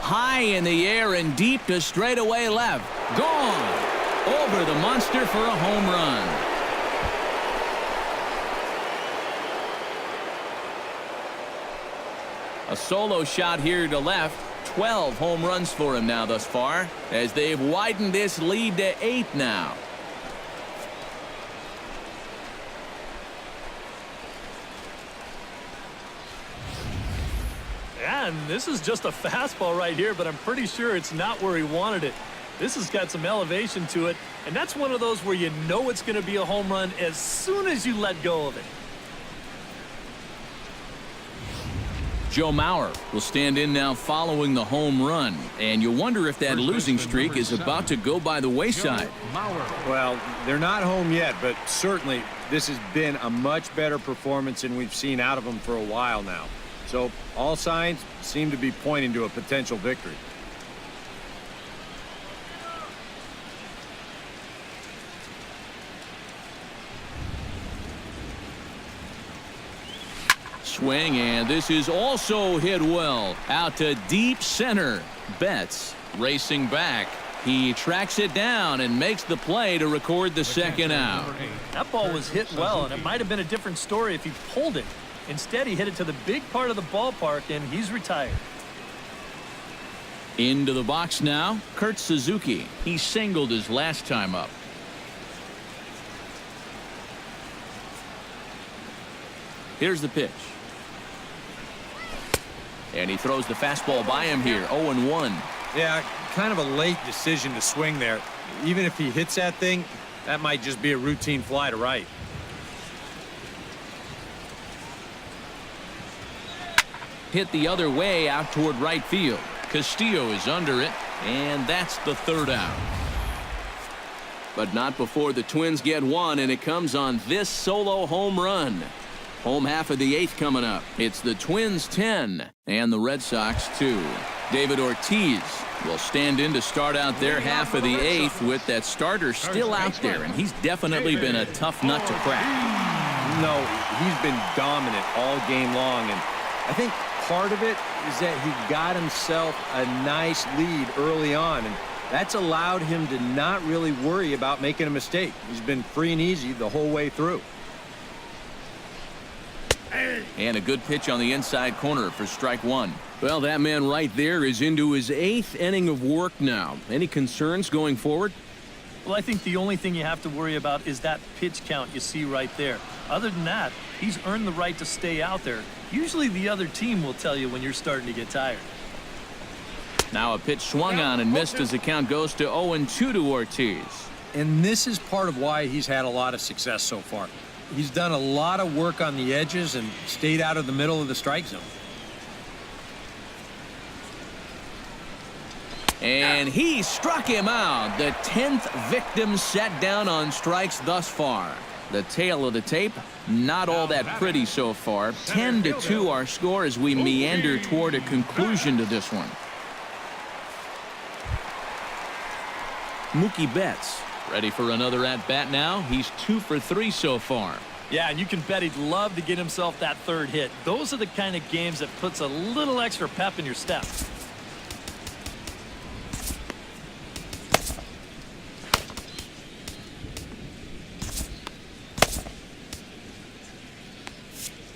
High in the air and deep to straightaway left. Gone. Over the monster for a home run. A solo shot here to left. 12 home runs for him now thus far, as they've widened this lead to 8 now. And this is just a fastball right here, but I'm pretty sure it's not where he wanted it. This has got some elevation to it, and that's one of those where you know it's going to be a home run as soon as you let go of it. Joe Mauer will stand in now following the home run, and you wonder if that losing streak is about to go by the wayside. Well, they're not home yet, but certainly this has been a much better performance than we've seen out of them for a while now. So all signs seem to be pointing to a potential victory. Swing, and this is also hit well. Out to deep center. Betts racing back. He tracks it down and makes the play to record the second out. That ball was hit well, and it might have been a different story if he pulled it. Instead, he hit it to the big part of the ballpark, and he's retired. Into the box now, Kurt Suzuki. He singled his last time up. Here's the pitch. And he throws the fastball by him here. 0-1. Yeah, kind of a late decision to swing there. Even if he hits that thing, that might just be a routine fly to right. Hit the other way out toward right field. Castillo is under it, and that's the third out. But not before the Twins get one, and it comes on this solo home run. Home half of the 8th coming up. It's the Twins 10 and the Red Sox 2. David Ortiz will stand in to start out their half of the 8th with that starter still out there, and he's definitely been a tough nut to crack. No, he's been dominant all game long, and I think part of it is that he got himself a nice lead early on, and that's allowed him to not really worry about making a mistake. He's been free and easy the whole way through. And a good pitch on the inside corner for strike one. Well, that man right there is into his 8th inning of work now. Any concerns going forward? Well, I think the only thing you have to worry about is that pitch count you see right there. Other than that, he's earned the right to stay out there. Usually the other team will tell you when you're starting to get tired. Now a pitch swung on and missed as the count goes to 0-2 to Ortiz. And this is part of why he's had a lot of success so far. He's done a lot of work on the edges and stayed out of the middle of the strike zone. And he struck him out. The 10th victim set down on strikes thus far. The tail of the tape, not all that pretty so far. 10-2 our score as we meander toward a conclusion to this one. Mookie Betts ready for another at-bat now. He's 2 for 3 so far. Yeah, and you can bet he'd love to get himself that third hit. Those are the kind of games that puts a little extra pep in your step.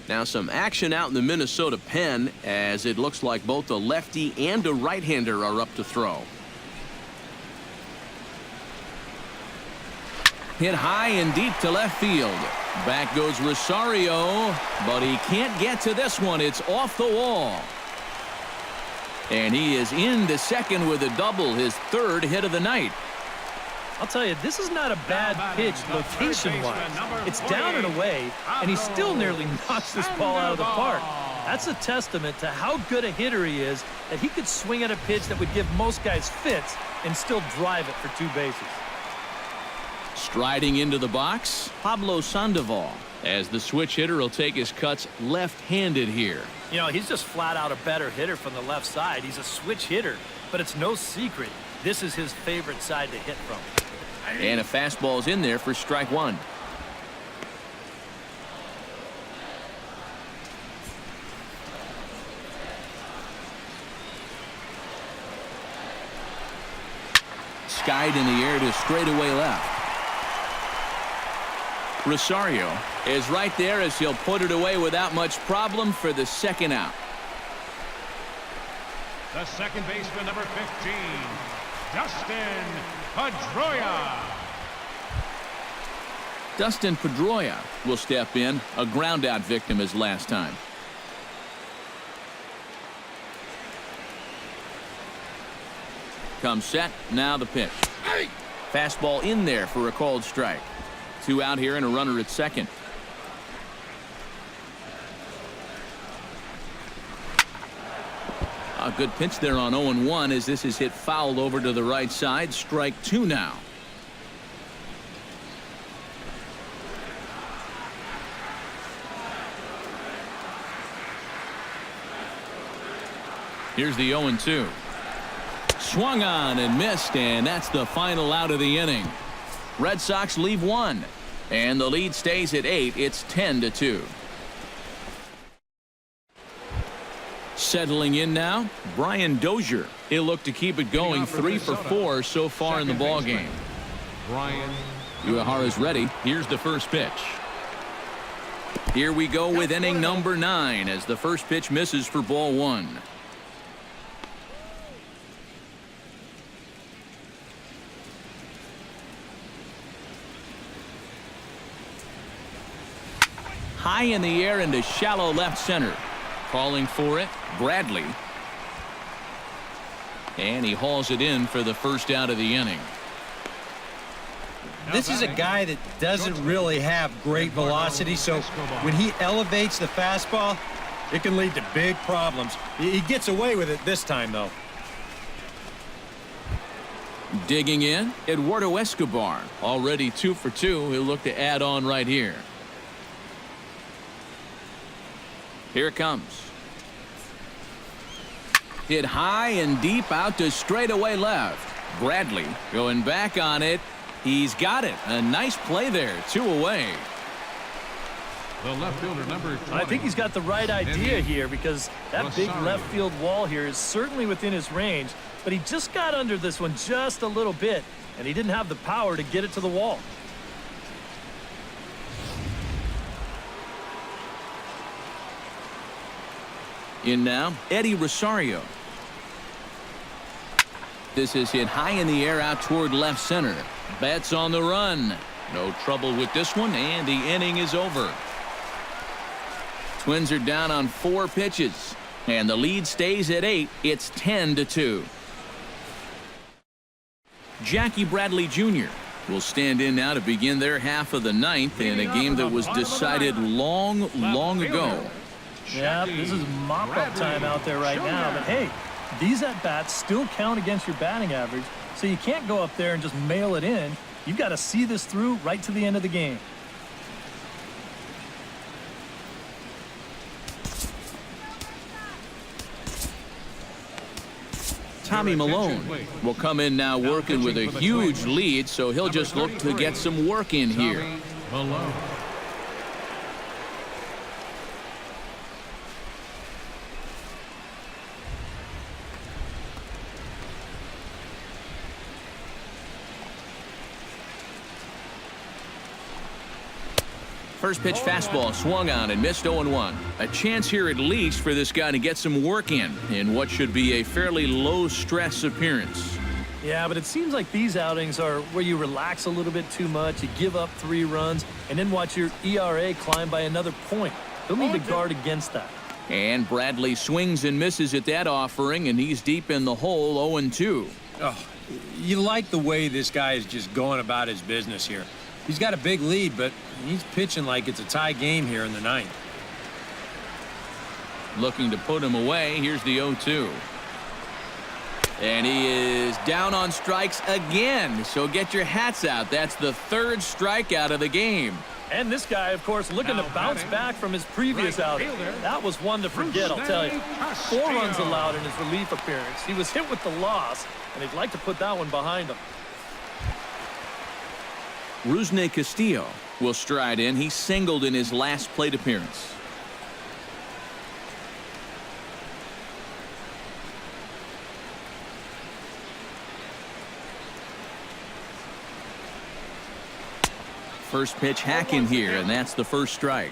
Now some action out in the Minnesota pen as it looks like both a lefty and a right-hander are up to throw. Hit high and deep to left field. Back goes Rosario, but he can't get to this one. It's off the wall. And he is into second with a double, his 3rd hit of the night. I'll tell you, this is not a bad pitch location-wise. It's down and away, and he still nearly knocks this ball out of the park. That's a testament to how good a hitter he is, that he could swing at a pitch that would give most guys fits and still drive it for 2 bases. Striding into the box, Pablo Sandoval, as the switch hitter will take his cuts left-handed here. You know, he's just flat out a better hitter from the left side. He's a switch hitter, but it's no secret. This is his favorite side to hit from. And a fastball's in there for strike one. Skied in the air to straightaway left. Rosario is right there as he'll put it away without much problem for the 2nd out. The second baseman, number 15, Dustin Pedroia. Dustin Pedroia will step in, a ground-out victim as last time. Comes set, now the pitch. Fastball in there for a called strike. 2 out here and a runner at second. A good pitch there on 0-1 as this is hit fouled over to the right side. Strike 2 now. Here's the 0-2. Swung on and missed, and that's the final out of the inning. Red Sox leave 1, and the lead stays at 8. It's 10-2. Settling in now, Brian Dozier. He'll look to keep it going. 3 for 4 so far in the ball game. Brian Uehara's ready. Here's the first pitch. Here we go with inning number 9 as the first pitch misses for ball 1. High in the air into shallow left center. Calling for it, Bradley. And he hauls it in for the first out of the inning. This is a guy that doesn't really have great velocity, so when he elevates the fastball, it can lead to big problems. He gets away with it this time, though. Digging in, Eduardo Escobar. Already 2 for 2. He'll look to add on right here. Here it comes. Hit high and deep out to straightaway left. Bradley going back on it. He's got it. A nice play there. 2 away. The left fielder, number 20. I think he's got the right idea here because that big left field wall here is certainly within his range, but he just got under this one just a little bit, and he didn't have the power to get it to the wall. In now, Eddie Rosario. This is hit high in the air out toward left center. Betts on the run. No trouble with this one, and the inning is over. Twins are down on 4 pitches, and the lead stays at 8. It's 10-2. Jackie Bradley Jr. will stand in now to begin their half of the 9th in a game that was decided long ago. Yeah, this is mop-up time out there right now. But, hey, these at-bats still count against your batting average, so you can't go up there and just mail it in. You've got to see this through right to the end of the game. Tommy Malone will come in now working with a huge lead, so he'll just look to get some work in here. Malone. First pitch fastball swung on and missed 0-1. A chance here at least for this guy to get some work in what should be a fairly low-stress appearance. Yeah, but it seems like these outings are where you relax a little bit too much, you give up 3 runs, and then watch your ERA climb by another point. He'll need to guard against that. And Bradley swings and misses at that offering, and he's deep in the hole, 0-2. Oh, you like the way this guy is just going about his business here. He's got a big lead, but he's pitching like it's a tie game here in the 9th. Looking to put him away. Here's the 0-2. And he is down on strikes again. So get your hats out. That's the 3rd strikeout of the game. And this guy, of course, looking to bounce back from his previous outing. That was one to forget, I'll tell you. 4 runs allowed in his relief appearance. He was hit with the loss, and he'd like to put that one behind him. Rusney Castillo will stride in. He singled in his last plate appearance. First pitch hack in here, and that's the first strike.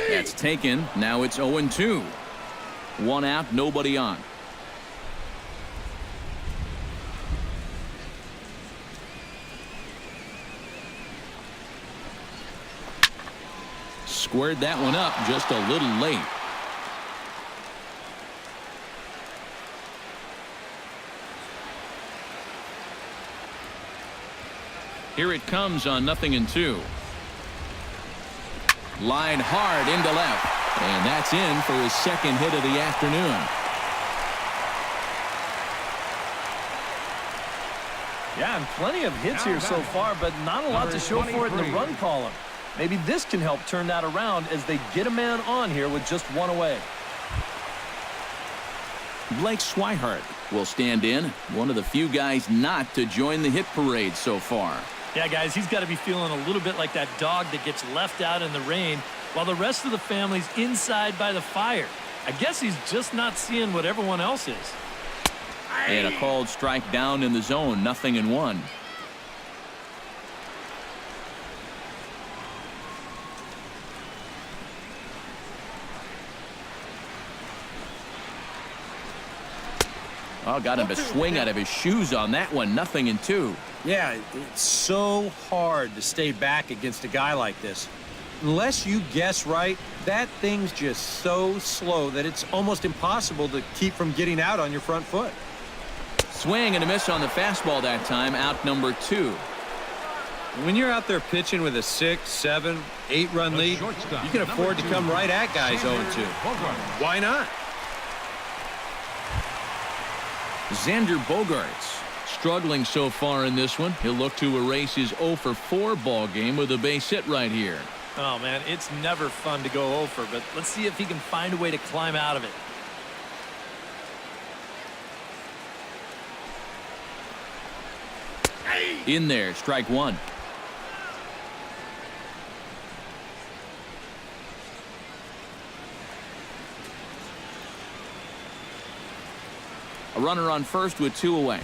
That's taken. Now it's 0-2. 1 out, nobody on. Squared that one up just a little late. Here it comes on 0-2. Line hard into left, and that's in for his 2nd hit of the afternoon. Yeah, and plenty of hits here so far, but not a lot to show for it in the run column. Maybe this can help turn that around as they get a man on here with just 1 away. Blake Swihart will stand in, one of the few guys not to join the hit parade so far. Yeah, guys, he's got to be feeling a little bit like that dog that gets left out in the rain while the rest of the family's inside by the fire. I guess he's just not seeing what everyone else is. And a called strike down in the zone, 0-1. Oh, got him to swing out of his shoes on that one, 0-2. Yeah, it's so hard to stay back against a guy like this. Unless you guess right, that thing's just so slow that it's almost impossible to keep from getting out on your front foot. Swing and a miss on the fastball that time, out number 2. When you're out there pitching with a 6, 7, 8-run lead, you can afford to come right at guys 0-2. Why not? Xander Bogaerts struggling so far in this one. He'll look to erase his 0-for-4 ball game with a base hit right here. Oh, man, it's never fun to go over, but let's see if he can find a way to climb out of it. In there, strike one. A runner on first with 2 away.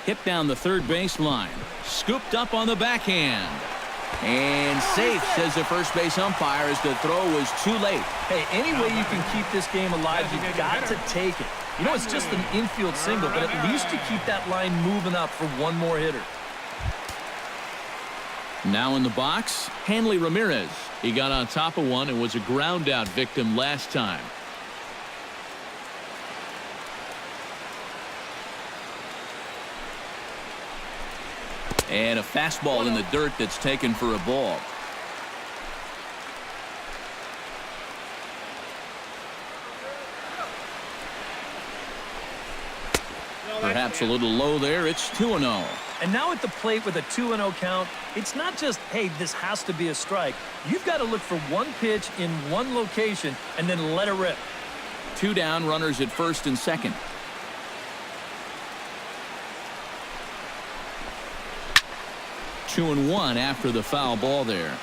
Hit down the third base line. Scooped up on the backhand. And safe, says the first base umpire, as the throw was too late. Hey, any way you can keep this game alive, you've got to take it. You know, it's just an infield single, but at least you keep that line moving up for one more hitter. Now in the box, Hanley Ramirez. He got on top of one and was a ground out victim last time. And a fastball in the dirt that's taken for a ball. Perhaps a little low there. It's 2-0. And now at the plate with a 2-0 count, it's not just, hey, this has to be a strike. You've got to look for one pitch in one location and then let it rip. 2 down, runners at first and second. Two and one after the foul ball there.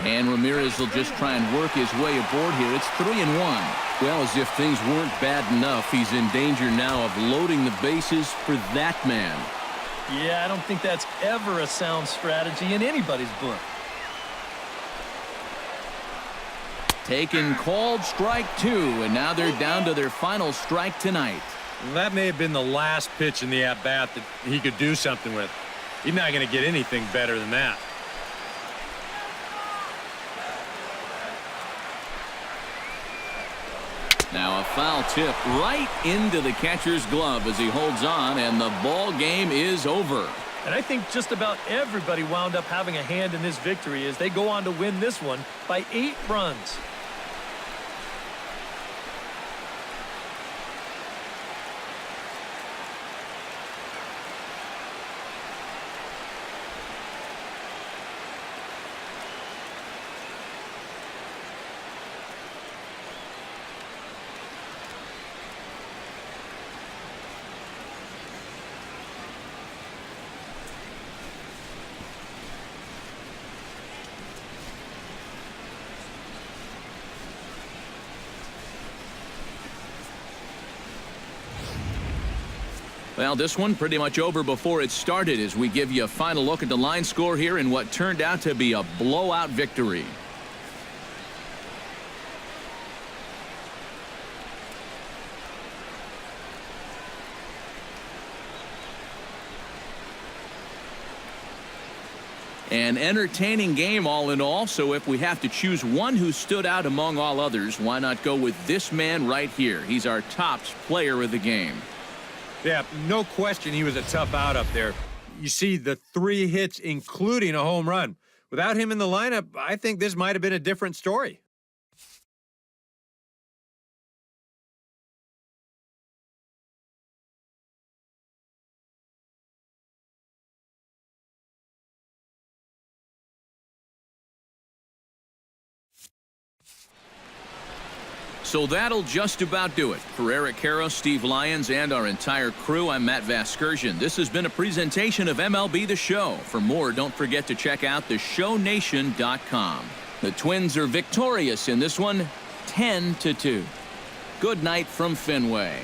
And Ramirez will just try and work his way aboard here. It's 3-1. Well, as if things weren't bad enough, he's in danger now of loading the bases for that man. Yeah, I don't think that's ever a sound strategy in anybody's book. Taken, called, strike 2, and now they're down to their final strike tonight. That may have been the last pitch in the at-bat that he could do something with. He's not going to get anything better than that. Now a foul tip right into the catcher's glove as he holds on, and the ball game is over. And I think just about everybody wound up having a hand in this victory as they go on to win this one by 8 runs. Well, this one pretty much over before it started as we give you a final look at the line score here in what turned out to be a blowout victory. An entertaining game all in all, so if we have to choose one who stood out among all others, why not go with this man right here? He's our top player of the game. Yeah, no question he was a tough out up there. You see the 3 hits, including a home run. Without him in the lineup, I think this might have been a different story. So that'll just about do it. For Eric Karros, Steve Lyons, and our entire crew, I'm Matt Vasgersian. This has been a presentation of MLB The Show. For more, don't forget to check out theshownation.com. The Twins are victorious in this one, 10-2. Good night from Fenway.